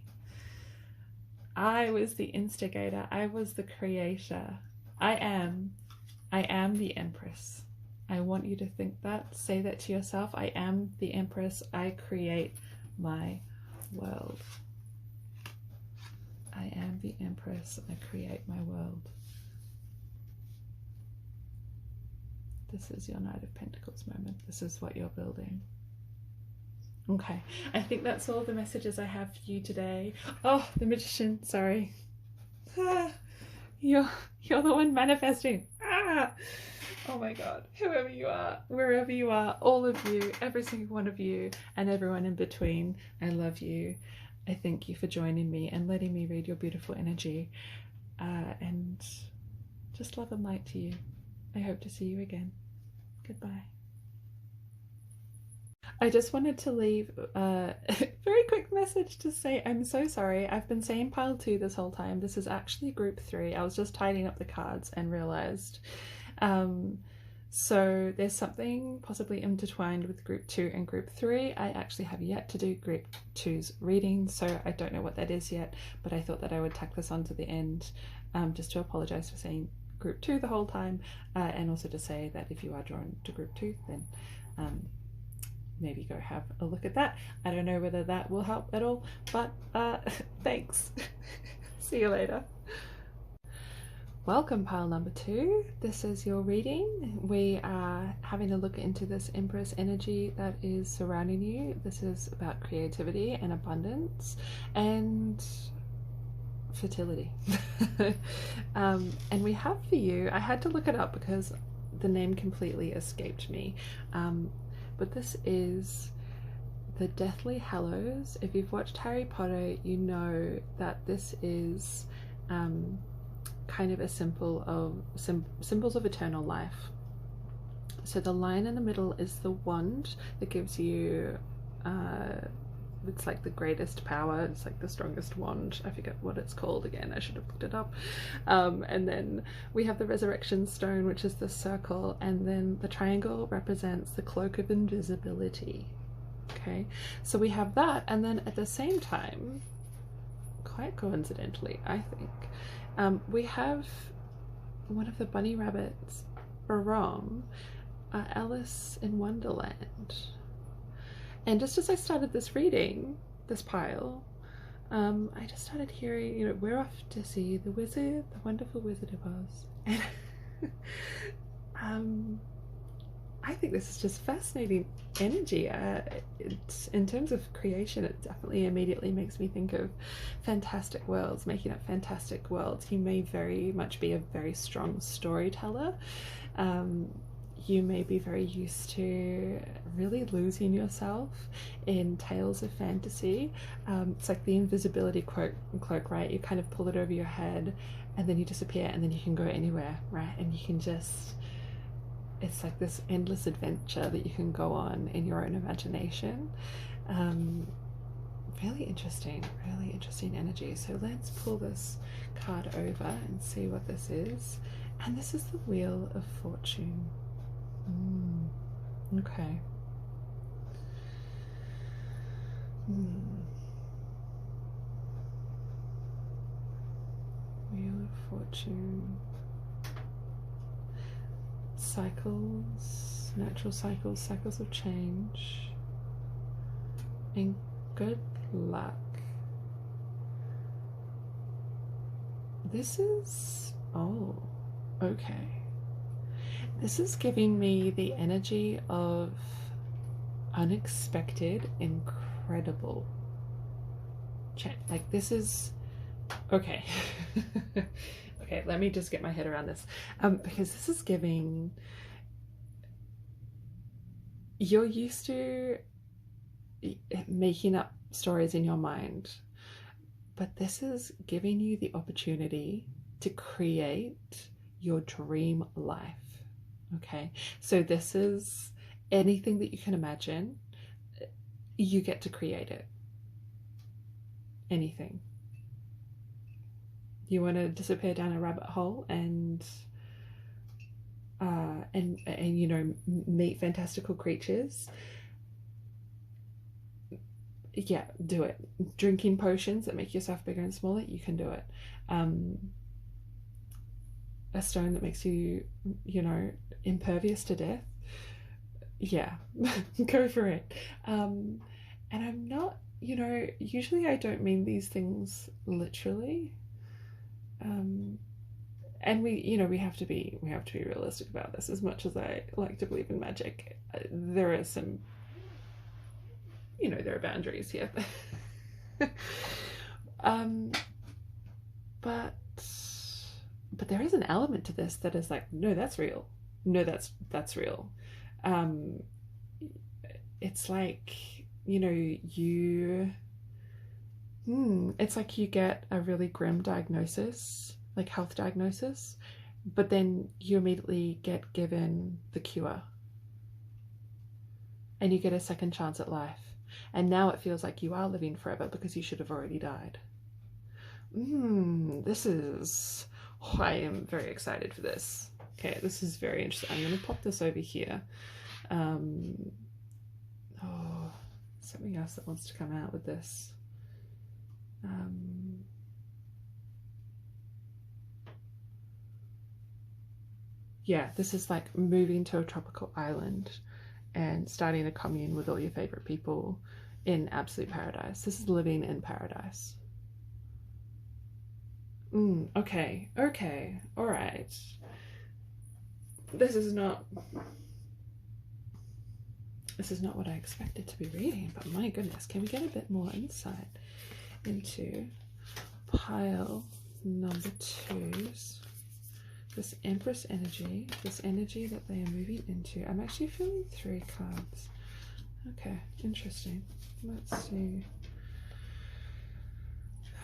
I was the instigator. I was the creator. I am the Empress. I want you to think that. Say that to yourself. I am the Empress. I create my world. I am the Empress. I create my world. This is your Knight of Pentacles moment. This is what you're building. Okay, I think that's all the messages I have for you today. Oh, the Magician, sorry. You're the one manifesting. Oh my God, whoever you are, wherever you are, all of you, every single one of you, and everyone in between, I love you. I thank you for joining me and letting me read your beautiful energy. And just love and light to you. I hope to see you again. Goodbye. I just wanted to leave a very quick message to say I'm so sorry. I've been saying pile 2 this whole time. This is actually group 3. I was just tidying up the cards and realized. So there's something possibly intertwined with group 2 and group 3. I actually have yet to do group 2's reading, so I don't know what that is yet, but I thought that I would tack this on to the end, just to apologize for saying group 2 the whole time, and also to say that if you are drawn to group 2, then maybe go have a look at that. I don't know whether that will help at all, but thanks. See you later. Welcome, pile number 2. This is your reading. We are having a look into this Empress energy that is surrounding you. This is about creativity and abundance and fertility. And we have for you, I had to look it up because the name completely escaped me, but this is the Deathly Hallows. If you've watched Harry Potter, you know that this is kind of a symbol of symbols of eternal life. So the line in the middle is the wand that gives you it's like the greatest power. It's like the strongest wand. I forget what it's called again. I should have looked it up. And then we have the resurrection stone, which is the circle, and then the triangle represents the cloak of invisibility. Okay, so we have that, and then at the same time, quite coincidentally, I think, we have one of the bunny rabbits from Alice in Wonderland. And just as I started this reading, this pile, I just started hearing, you know, we're off to see the wizard, the wonderful Wizard of Oz. And I think this is just fascinating energy. It's, in terms of creation, it definitely immediately makes me think of fantastic worlds, making up fantastic worlds. You may very much be a very strong storyteller. You may be very used to really losing yourself in tales of fantasy. It's like the invisibility cloak, right? You kind of pull it over your head and then you disappear, and then you can go anywhere, right? And you can just, it's like this endless adventure that you can go on in your own imagination. Really interesting energy. So let's pull this card over and see what this is. And this is the Wheel of Fortune. Okay. Wheel of Fortune. Cycles, natural cycles, cycles of change. And good luck. This is, oh, okay. This is giving me the energy of unexpected, incredible change. Like this is, okay. Okay, let me just get my head around this. Because this is giving, you're used to making up stories in your mind, but this is giving you the opportunity to create your dream life. Okay, so this is anything that you can imagine, you get to create it. Anything. You want to disappear down a rabbit hole and you know, meet fantastical creatures. Yeah, do it. Drinking potions that make yourself bigger and smaller, you can do it. A stone that makes you, you know, impervious to death. Yeah, go for it. And I'm not, you know, usually I don't mean these things literally. And we, you know, we have to be realistic about this. As much as I like to believe in magic, there are some, you know, there are boundaries here. But there is an element to this that is like, no, that's real. No, that's real. It's like, you know, it's like you get a really grim diagnosis, like health diagnosis, but then you immediately get given the cure and you get a second chance at life. And now it feels like you are living forever because you should have already died. This is, I am very excited for this. Okay, this is very interesting. I'm going to pop this over here. Oh, something else that wants to come out with this. Yeah, this is like moving to a tropical island and starting a commune with all your favorite people in absolute paradise. This is living in paradise. Okay, all right. This is not what I expected to be reading, but my goodness, can we get a bit more insight into pile number 2's, this Empress energy, this energy that they are moving into. I'm actually feeling 3 cards. Okay, interesting. Let's see.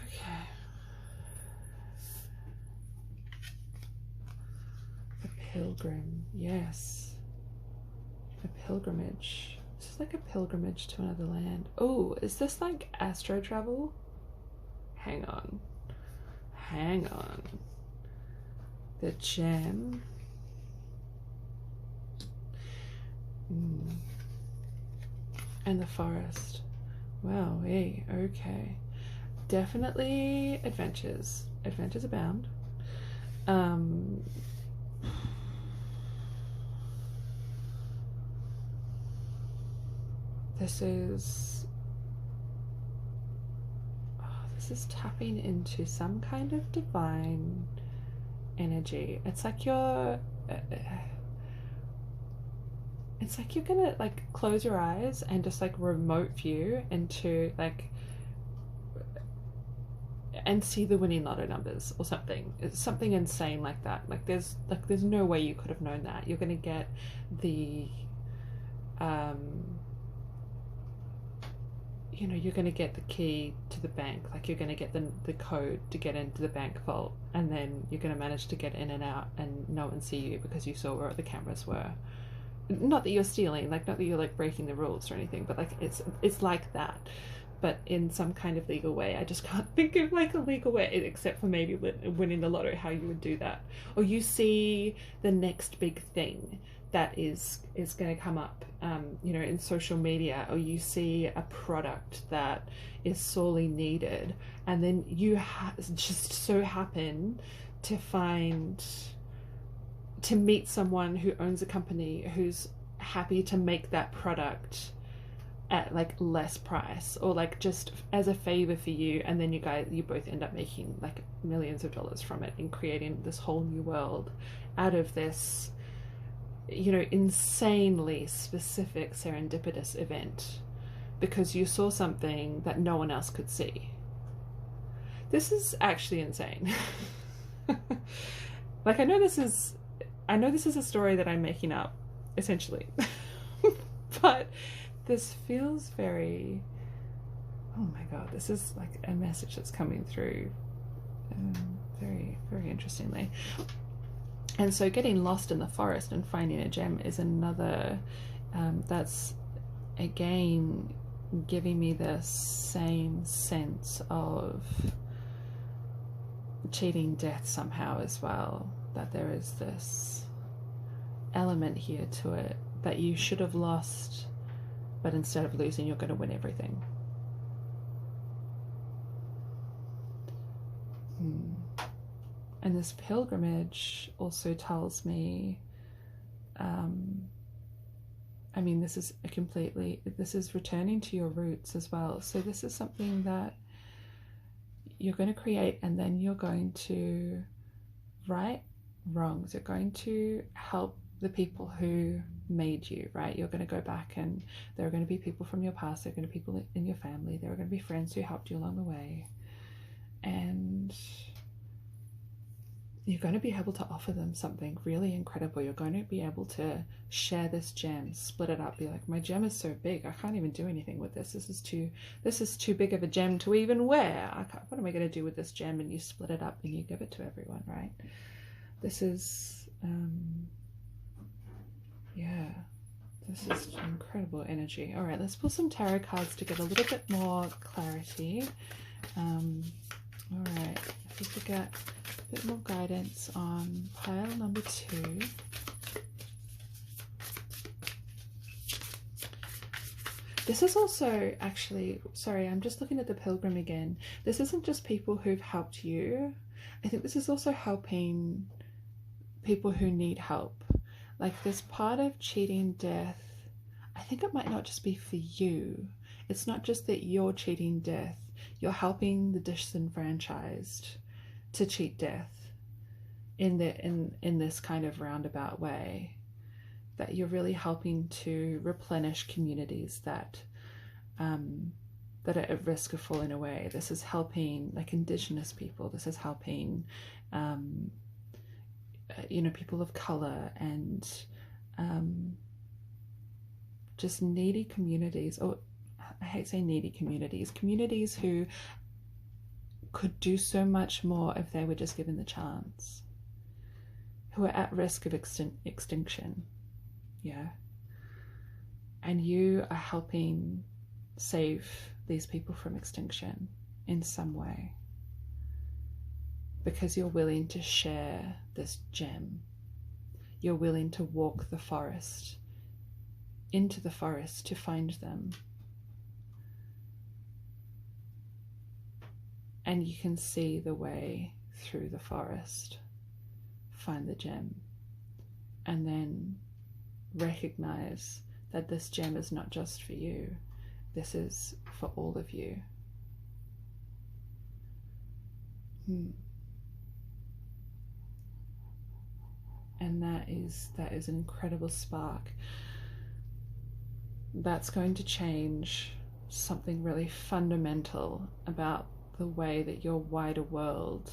Okay. A pilgrim, yes. A pilgrimage. This is like a pilgrimage to another land. Oh, is this like astro travel? Hang on. The gem. And the forest. Wow, hey, okay. Definitely adventures. Adventures abound. This is tapping into some kind of divine energy. It's like you're gonna like close your eyes and just like remote view into like and see the winning lotto numbers or something. It's something insane like that. Like there's no way you could have known that. You're gonna get the you know, you're going to get the key to the bank, like you're going to get the code to get into the bank vault, and then you're going to manage to get in and out and no one see you because you saw where the cameras were. Not that you're stealing, like not that you're like breaking the rules or anything, but like it's like that. but in some kind of legal way. I just can't think of like a legal way, except for maybe winning the lotto, how you would do that. Or you see the next big thing that is going to come up, you know, in social media, or you see a product that is sorely needed, and then you just so happen to meet someone who owns a company who's happy to make that product at like less price, or like just as a favor for you, and then you both end up making like millions of dollars from it and creating this whole new world out of this, you know, insanely specific serendipitous event, because you saw something that no one else could see. This is actually insane. Like, I know this is a story that I'm making up, essentially. But this feels very, oh my god, this is like a message that's coming through very, very interestingly. And so getting lost in the forest and finding a gem is another, that's again giving me the same sense of cheating death somehow as well, that there is this element here to it that you should have lost, but instead of losing, you're going to win everything. And this pilgrimage also tells me, I mean, this is returning to your roots as well. So this is something that you're going to create, and then you're going to right wrongs. You're going to help the people who made you, right? You're going to go back, and there are going to be people from your past, there are going to be people in your family, there are going to be friends who helped you along the way, and you're going to be able to offer them something really incredible. You're going to be able to share this gem, split it up, be like, my gem is so big, I can't even do anything with this. This is too big of a gem to even wear. What am I going to do with this gem? And you split it up and you give it to everyone, right? This is, yeah, this is incredible energy. All right, let's pull some tarot cards to get a little bit more clarity. All right, if we could get a bit more guidance on pile number 2. This is also actually, sorry, I'm just looking at the pilgrim again. This isn't just people who've helped you. I think this is also helping people who need help. Like, this part of cheating death, I think it might not just be for you. It's not just that you're cheating death. You're helping the disenfranchised to cheat death in this kind of roundabout way. That you're really helping to replenish communities that are at risk of falling away. This is helping like Indigenous people. This is helping you know, people of color, and just needy communities, or I hate saying needy communities, communities who could do so much more if they were just given the chance, who are at risk of extinction. Yeah. And you are helping save these people from extinction in some way, because you're willing to share this gem. You're willing to walk the forest, into the forest to find them. And you can see the way through the forest, find the gem, and then recognize that this gem is not just for you. This is for all of you. And that is an incredible spark. That's going to change something really fundamental about the way that your wider world,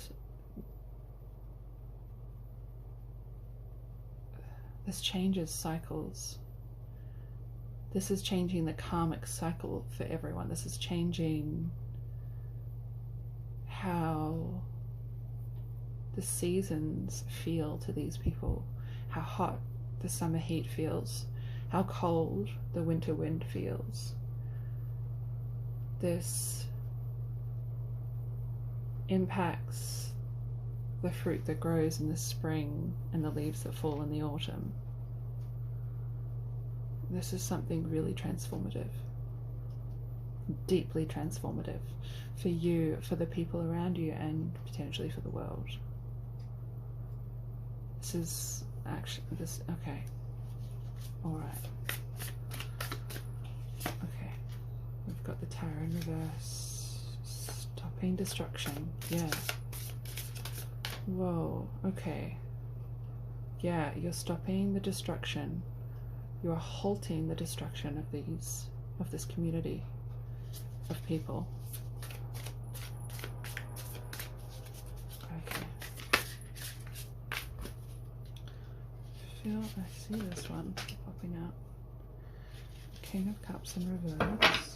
this changes cycles. This is changing the karmic cycle for everyone. This is changing how the seasons feel to these people, how hot the summer heat feels, how cold the winter wind feels. this impacts the fruit that grows in the spring and the leaves that fall in the autumn. This is something really transformative, deeply transformative for you, for the people around you, and potentially for the world. This is actually this. Okay. All right. Okay. We've got the Tower in reverse. Stopping destruction. Yeah. Whoa. Okay. Yeah, you're stopping the destruction. You are halting the destruction of this community of people. Okay. I see this one popping out. King of Cups in reverse.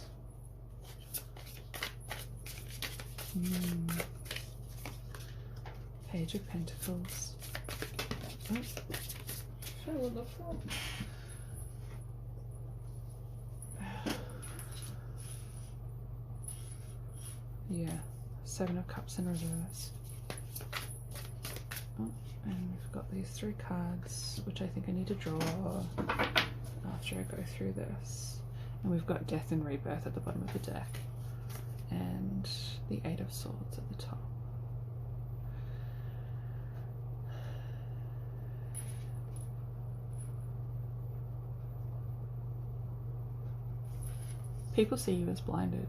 Page of Pentacles. Oh, fell on the floor. Yeah, Seven of Cups in reverse. Oh, and we've got these 3 cards, which I think I need to draw after I go through this. And we've got Death and Rebirth at the bottom of the deck. And the 8 of Swords at the top. People see you as blinded.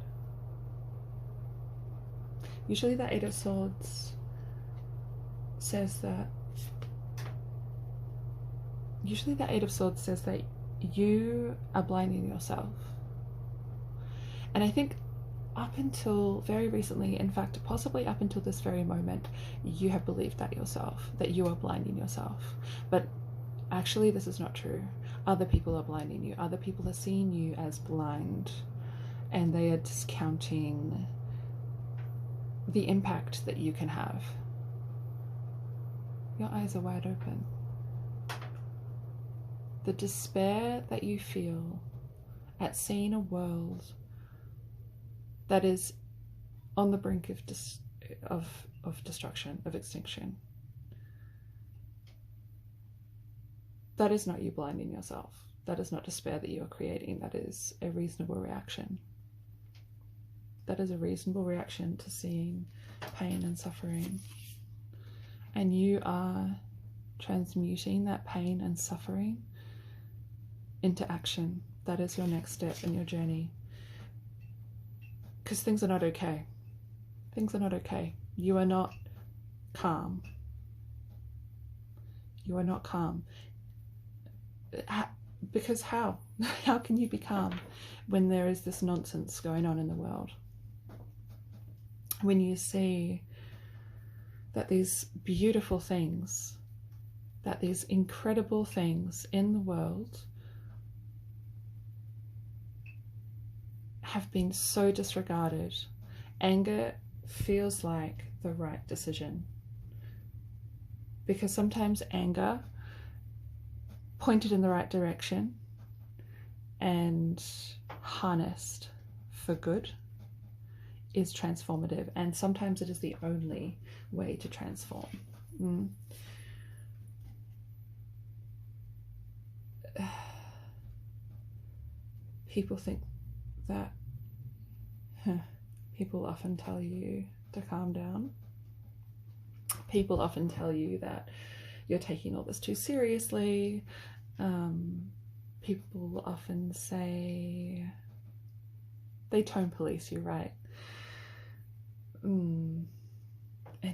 Usually the 8 of Swords says that you are blinding yourself. And I think up until very recently, in fact, possibly up until this very moment, you have believed that yourself, that you are blinding yourself. But actually, this is not true. Other people are blinding you. Other people are seeing you as blind, and they are discounting the impact that you can have. Your eyes are wide open. The despair that you feel at seeing a world that is on the brink of destruction, of extinction. That is not you blinding yourself. That is not despair that you are creating. That is a reasonable reaction. That is a reasonable reaction to seeing pain and suffering. And you are transmuting that pain and suffering into action. That is your next step in your journey. Because things are not okay. Things are not okay. You are not calm. You are not calm. Because how? How can you be calm when there is this nonsense going on in the world? When you see that these beautiful things, that these incredible things in the world have been so disregarded, anger feels like the right decision. Because sometimes anger pointed in the right direction and harnessed for good is transformative, and sometimes it is the only way to transform. People think that people often tell you to calm down. People often tell you that you're taking all this too seriously. People often say, they tone police you, right? And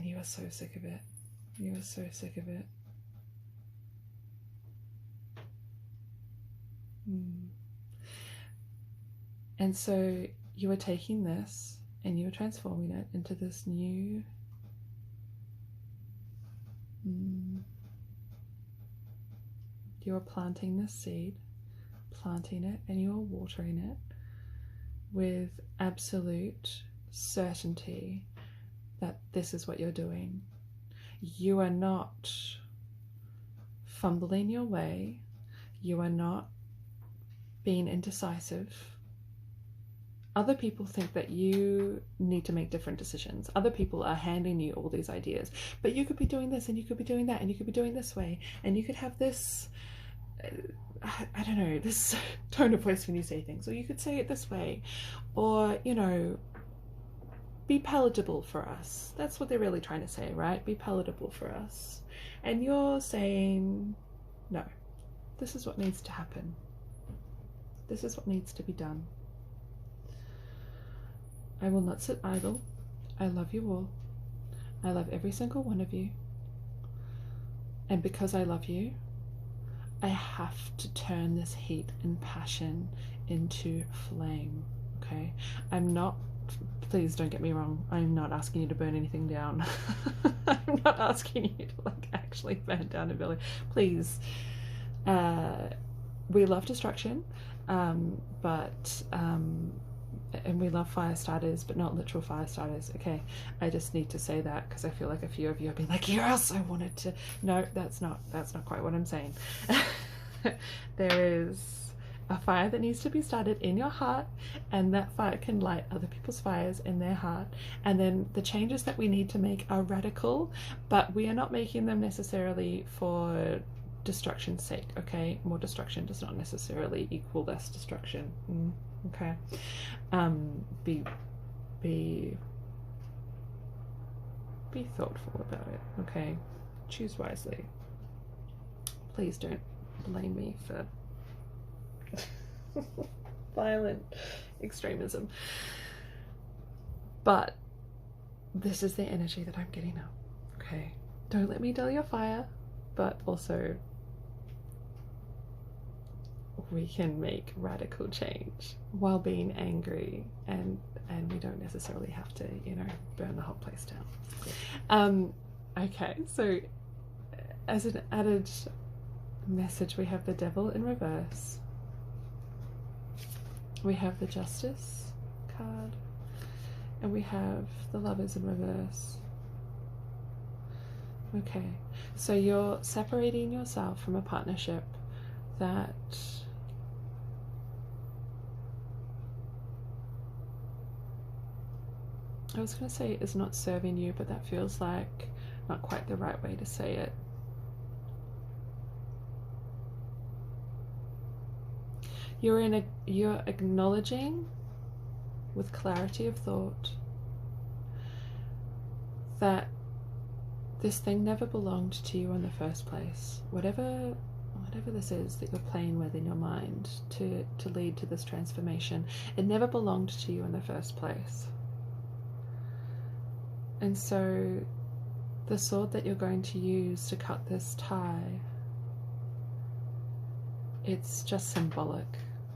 you are so sick of it. You are so sick of it. And so you are taking this and you are transforming it into this new you are planting this seed, planting it, and you are watering it with absolute certainty that this is what you're doing. You are not fumbling your way. You are not being indecisive. Other people think that you need to make different decisions. Other people are handing you all these ideas, but you could be doing this and you could be doing that and you could be doing this way and you could have this, I don't know, this tone of voice when you say things, or you could say it this way, or, you know, be palatable for us. That's what they're really trying to say, right? Be palatable for us. And you're saying, no, this is what needs to happen. This is what needs to be done. I will not sit idle. I love you all. I love every single one of you. And because I love you, I have to turn this heat and passion into flame, okay? I'm not, please don't get me wrong, I'm not asking you to burn anything down. I'm not asking you to like actually burn down a village. Please, we love destruction, and we love fire starters, but not literal fire starters, okay? I just need to say that because I feel like a few of you have been like, yes, I wanted to. No, that's not quite what I'm saying. There is a fire that needs to be started in your heart, and that fire can light other people's fires in their heart. And then the changes that we need to make are radical, but we are not making them necessarily for destruction's sake, okay? More destruction does not necessarily equal less destruction. Okay, be thoughtful about it, okay? Choose wisely. Please don't blame me for violent extremism. But this is the energy that I'm getting now, okay? Don't let me dull your fire, but also we can make radical change while being angry, and we don't necessarily have to, you know, burn the whole place down. Okay, so as an added message, we have the Devil in reverse, we have the Justice card, and we have the Lovers in reverse. Okay, so you're separating yourself from a partnership that I was going to say is not serving you, but that feels like not quite the right way to say it. You're acknowledging with clarity of thought that this thing never belonged to you in the first place. Whatever this is that you're playing with in your mind to lead to this transformation, it never belonged to you in the first place. And so the sword that you're going to use to cut this tie, it's just symbolic.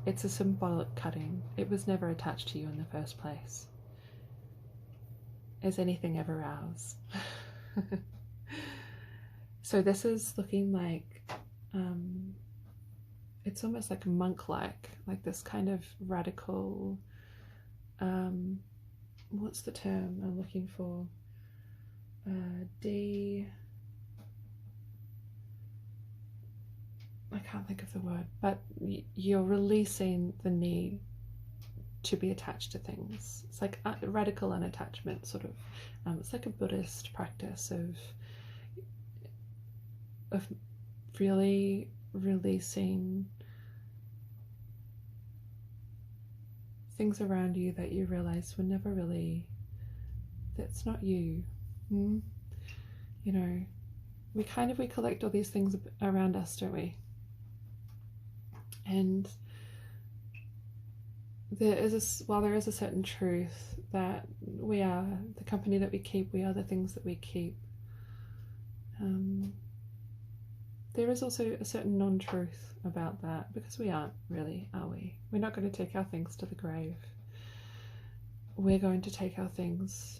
It's a symbolic cutting. It was never attached to you in the first place. Is anything ever ours? So this is looking like, it's almost like monk-like, like this kind of radical, what's the term I'm looking for? I can't think of the word, but you're releasing the need to be attached to things. It's like radical unattachment, sort of. It's like a Buddhist practice of really releasing things around you that you realize were never really, that's not you. You know, we collect all these things around us, don't we? And while there is a certain truth that we are the company that we keep, we are the things that we keep, there is also a certain non-truth about that, because we aren't really, are we? We're not going to take our things to the grave. We're going to take our things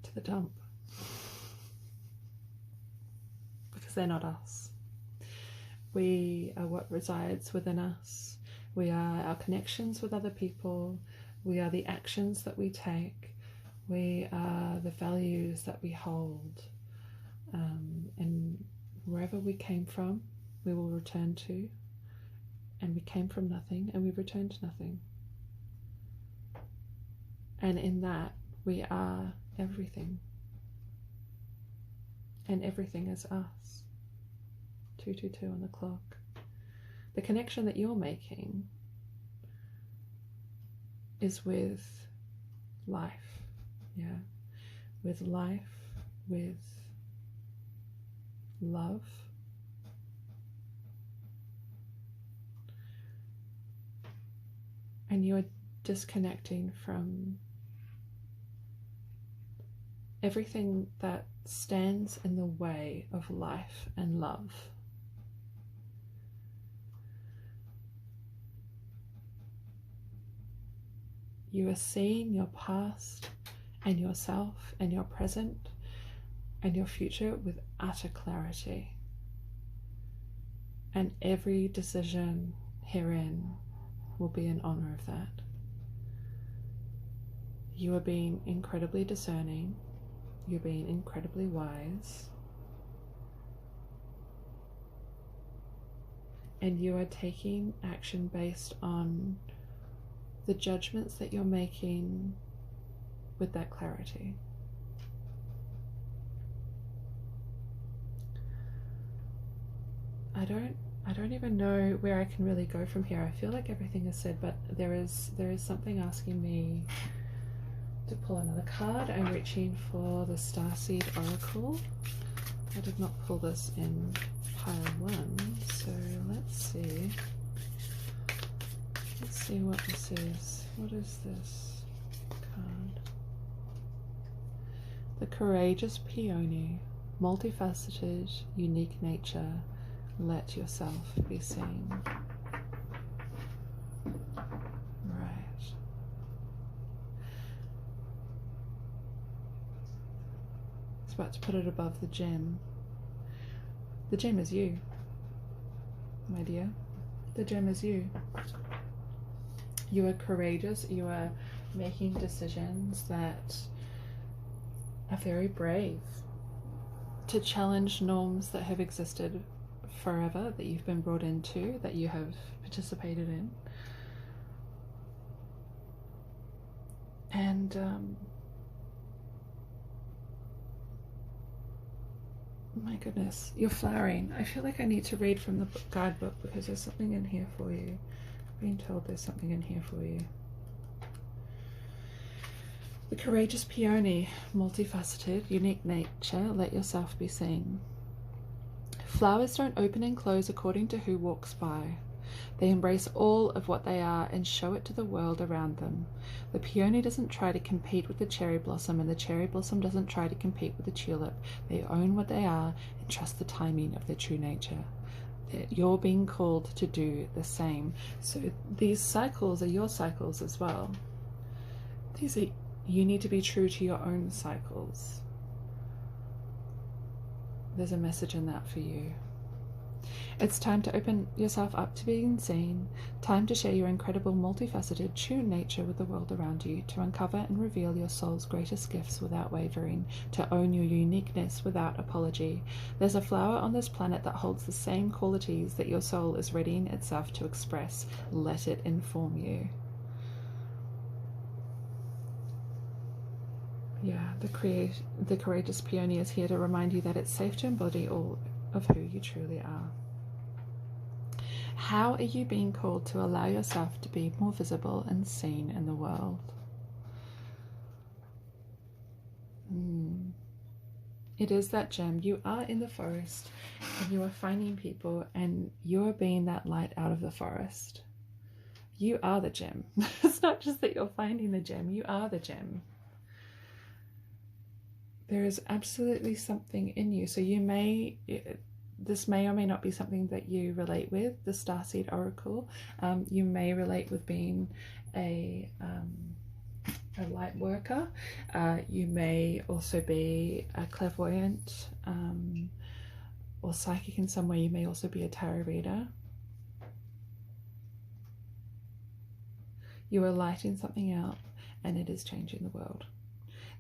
to the dump, because they're not us. We are what resides within us. We are our connections with other people. We are the actions that we take. We are the values that we hold. And wherever we came from, we will return to. and we came from nothing, and we returned to nothing. And in that, we are everything. And everything is us. 222 on the clock. The connection that you're making is with life. Yeah. With life, with love. And you're disconnecting from everything that stands in the way of life and love. You are seeing your past and yourself and your present and your future with utter clarity. And every decision herein will be in honor of that. You are being incredibly discerning. You're being incredibly wise. And you are taking action based on the judgments that you're making with that clarity. I don't even know where I can really go from here. I feel like everything is said, but there is something asking me to pull another card. I'm reaching for the Starseed Oracle. I did not pull this in pile 1, so let's see. Let's see what this is. What is this card? The Courageous Peony, multifaceted, unique nature. Let yourself be seen. Right. It's about to put it above the gem. The gem is you, my dear. The gem is you. You are courageous. You are making decisions that are very brave to challenge norms that have existed forever, that you've been brought into, that you have participated in. And my goodness, you're flowering. I feel like I need to read from the guidebook because there's something in here for you. Being told there's something in here for you. The Courageous Peony, multifaceted, unique nature, let yourself be seen. Flowers don't open and close according to who walks by. They embrace all of what they are and show it to the world around them. The peony doesn't try to compete with the cherry blossom, and the cherry blossom doesn't try to compete with the tulip. They own what they are and trust the timing of their true nature. You're being called to do the same. So these cycles are your cycles as well. You need to be true to your own cycles. There's a message in that for you. It's time to open yourself up to being seen. Time to share your incredible, multifaceted, true nature with the world around you. To uncover and reveal your soul's greatest gifts without wavering. To own your uniqueness without apology. There's a flower on this planet that holds the same qualities that your soul is readying itself to express. Let it inform you. Yeah, the Courageous Peony is here to remind you that it's safe to embody all of who you truly are. How are you being called to allow yourself to be more visible and seen in the world? It is that gem. You are in the forest and you are finding people, and you are being that light out of the forest. You are the gem. It's not just that you're finding the gem, you are the gem. There is absolutely something in you. So this may or may not be something that you relate with, the Starseed Oracle. You may relate with being a light worker. You may also be a clairvoyant or psychic in some way. You may also be a tarot reader. You are lighting something out, and it is changing the world.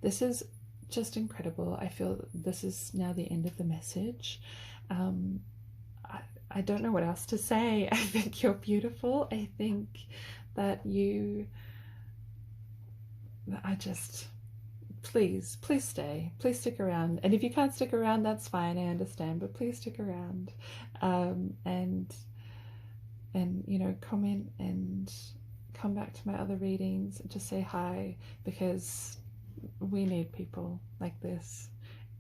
This is just incredible. I feel this is now the end of the message. I don't know what else to say. I think you're beautiful. I think that please stay. Please stick around. And if you can't stick around, that's fine. I understand. But please stick around, and you know, comment and come back to my other readings. Just say hi, because we need people like this,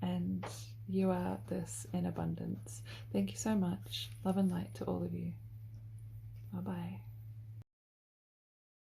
and you are this in abundance. Thank you so much. Love and light to all of you. Bye bye.